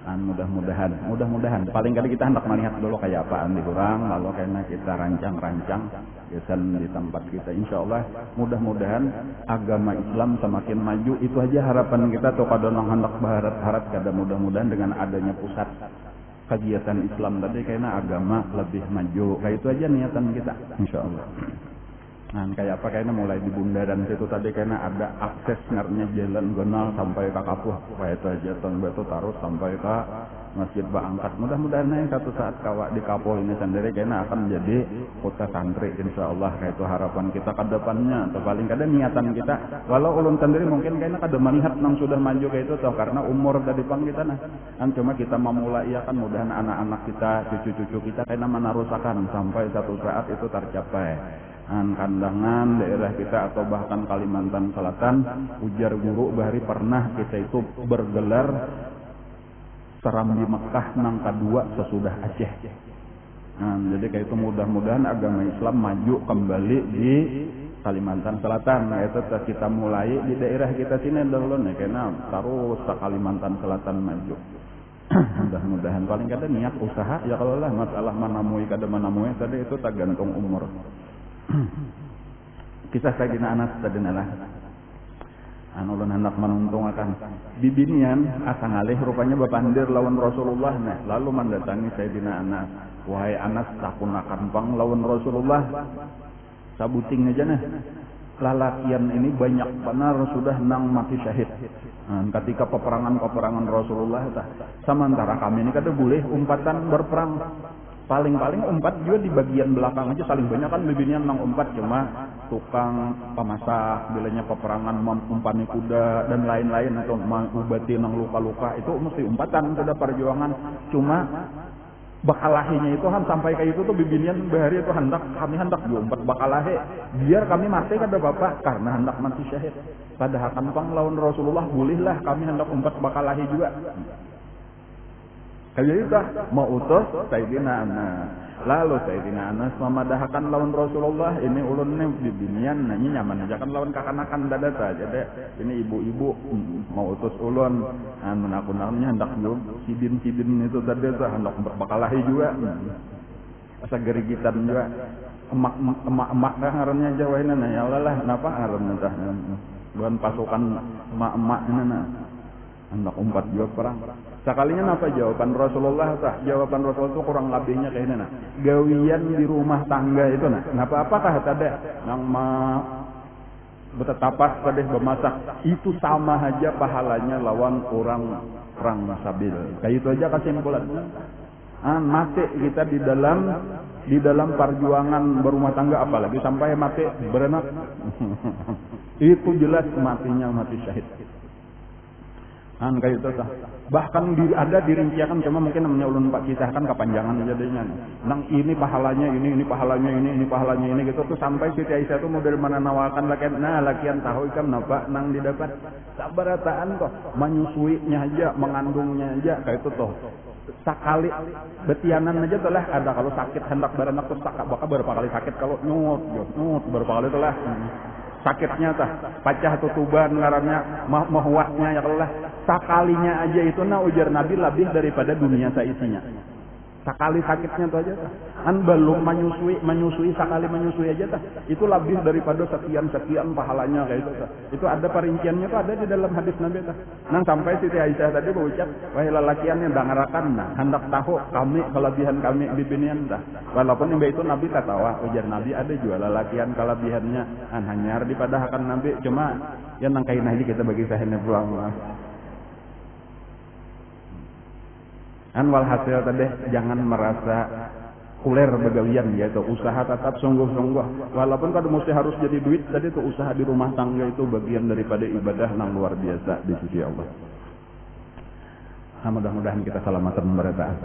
S2: Mudah-mudahan paling kali kita hendak melihat dulu kayak apaan di kurang, lalu karena kita rancang kesan di tempat kita. Insyaallah mudah-mudahan agama Islam semakin maju, itu aja harapan kita tuh kada nang hendak berharap kada mudah-mudahan dengan adanya pusat kegiatan Islam tadi karena agama lebih maju. Kayak itu aja niatan kita insyaallah. Nah kayak apa kayaknya mulai di Bundaran situ tadi kayaknya ada akses ngarnya jalan gonal sampai ke Kapuh, kayak itu aja ton batu taruh sampai ke Masjid Baangkat. Mudah-mudahan satu saat kawak di Kapuh ini sendiri kayaknya akan menjadi kota santri insyaallah. Kayak itu harapan kita ke depannya atau paling kadang niatan kita. Walau ulun sendiri mungkin kayaknya kada melihat nang sudah maju kayak itu toh karena umur dari pang kita nah. Kan cuma kita memulai ya kan mudahan anak-anak kita, cucu-cucu kita kayaknya menarusakan sampai satu saat itu tercapai. Kandangan daerah kita atau bahkan Kalimantan Selatan, ujar guru bahari pernah kita itu bergelar Serambi Mekah nang kedua sesudah Aceh. Jadi kayak itu mudah-mudahan agama Islam maju kembali di Kalimantan Selatan. Itu kita mulai di daerah kita sini dulu nih, karena terus ke Kalimantan Selatan maju. Mudah-mudahan paling kada niat usaha ya kalau lah masalah manamui kada manamui tadi itu tergantung umur. Kisah Sayyidina Anas tadi nalah ulun hendak menuntung akan bibinian asang alih rupanya bapandir lawan Rasulullah nah lalu mendatangi Sayyidina Anas, wahai Anas sakunakan pang lawan Rasulullah sabuting aja nah lalakian ini banyak benar sudah nang mati syahid. Ketika peperangan Rasulullah sementara kami ini kada boleh umpatan berperang. Paling-paling umpat juga di bagian belakang aja saling banyak kan bibinian nang umpat, cuma tukang pemasak bilanya peperangan umpani kuda dan lain-lain atau mengobati nang luka-luka itu mesti umpatan sudah perjuangan. Cuma bakalahinya itu kan sampai kayak itu tuh bibinian bahari itu kami hendak diumpat bakalahi biar kami mati kada bapak karena hendak mati syahid. Padahal kan pang lawan Rasulullah bolehlah kami hendak umpat bakalahi juga. Kayak itu mau utus Sayyidina Anas. Lalu Sayyidina Anas memadahkan lawan Rasulullah. Ini ulun nih di binian nanya nyaman aja kan lawan kakanakan dada saja deh. Ini ibu-ibu mau utus ulun. Menakut-nakutnya hendak sidin itu tadi hendak berbakalahi juga. Asa gerigitan juga. Emak-emak kan ngarannya Jawa ini nah ya Allah lah kenapa ngaran entah. Bukan pasukan emak-emak ini nah. Hendak umpat juga perang. Sekalinya apa jawaban Rasulullah jawaban Rasulullah itu kurang lebihnya kayak ini nah. Gawian di rumah tangga itu nah. Kenapa apakah tadi yang betetapas tadi bermasak itu sama aja pahalanya lawan orang perang sabil. Kayak itu aja kesimpulan. Mati kita di dalam perjuangan berumah tangga apalagi sampai mati beranak. Itu jelas matinya mati syahid. Kayak itu bahkan ada dirinciakan cuma mungkin namanya ulun pak kisahkan kepanjangan jadinya nang ini pahalanya ini pahalanya ini pahalanya ini gitu tuh sampai Siti Aisyah tuh mau dari mana nawakan lakian tahu kan napa nang didapat sabarataan kok menyusuinya aja mengandungnya aja kayak itu tuh sekali betianan aja telah ada kalau sakit hendak beranak tuh bakal berapa kali sakit kalau nyut berapa kali telah sakitnya pacah tutuban ngarannya mahwahnya ya Allah sakalinya aja itu ujar Nabi lebih daripada dunia seisinya. Sekali sakitnya itu aja tah. Kan belum menyusui sekali menyusui aja tah. Itu lebih daripada sekian pahalanya kayak itu tah. Itu ada perinciannya tuh ada di dalam hadis Nabi tah. Nang sampai Siti Aisyah tadi berucap, wahai lelakian yang dangarakan nah, hendak tahu kami kelebihan kami bibinian tah. Walaupun yang itu Nabi katawa, ujar Nabi ada juga lelakian kelebihannya hanya daripada akan Nabi cuma ya nang kain aja kita bagi sahene pulang mah. Walhasil tadi jangan merasa kuler begawian yaitu usaha tetap sungguh-sungguh walaupun kada mesti harus jadi duit tadi itu usaha di rumah tangga itu bagian daripada ibadah yang luar biasa di sisi Allah. Mudah-mudahan kita selamatan berataan.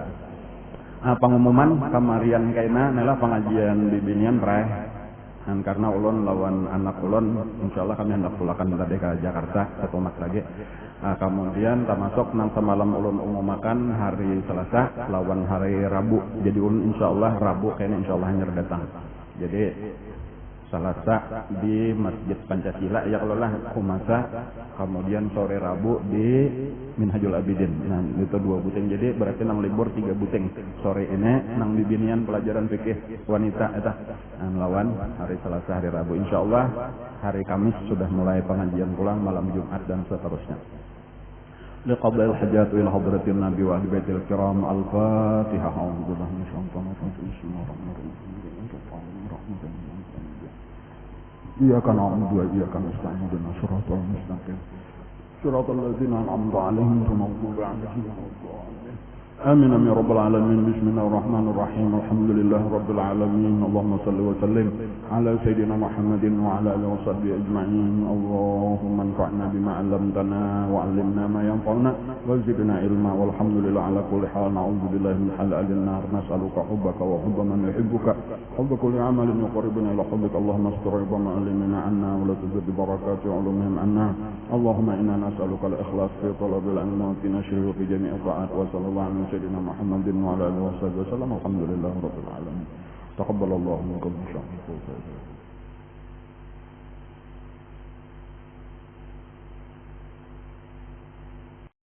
S2: Pengumuman kamarian kaina nela pengajian bibinian prae karena ulun lawan anak ulun insyaallah kami hendak pulakan tadi ke Jakarta satu mat lagi. Kemudian termasuk nang semalam ulun umumakan hari Selasa lawan hari Rabu. Jadi ulun insyaallah Rabu kayaknya insyaallah hanya datang. Jadi Selasa di Masjid Pancasila ya kalau lah Kumasa, kemudian sore Rabu di Minhajul Abidin. Nah itu 2 buting. Jadi berarti nang libur 3 buting. Sore ini nang bibinian pelajaran fikih wanita eta lawan hari Selasa hari Rabu. Insyaallah hari Kamis sudah mulai pengajian pulang malam Jumat dan seterusnya. لقضاء الحاجات إلى حضرة النبي وأهل بيت الكرام الفاتحة أعوذ بالله من الشيطان الرجيم بسم الله الرحمن الرحيم إياك نعبد وإياك نستعين اهدنا الصراط المستقيم صراط الذين أنعمت عليهم غير المغضوب عليهم ولا الضالين آمين يا رب العالمين بسم الله الرحمن الرحيم الحمد لله رب العالمين اللهم صل وسلم على سيدنا محمد وعلى آله وصحبه أجمعين اللهم انفعنا بما علمتنا وعلمنا ما ينفعنا وزدنا علما والحمد لله على كل حال نعوذ بالله من حلال النار نسألك حبك وحب من يحبك حب كل عمل يقربنا إلى حبك اللهم استر عيب معلمنا عنا ولا تزد بركات علومهم عنا اللهم إنا نسألك الإخلاص في طلب العلم وفي نشره وفي جميع الطاعات وصلى الله على سيدنا محمد وعلى آله وصحبه وسلم الحمد لله رب العالمين تقبل الله منكم إن شاء الله.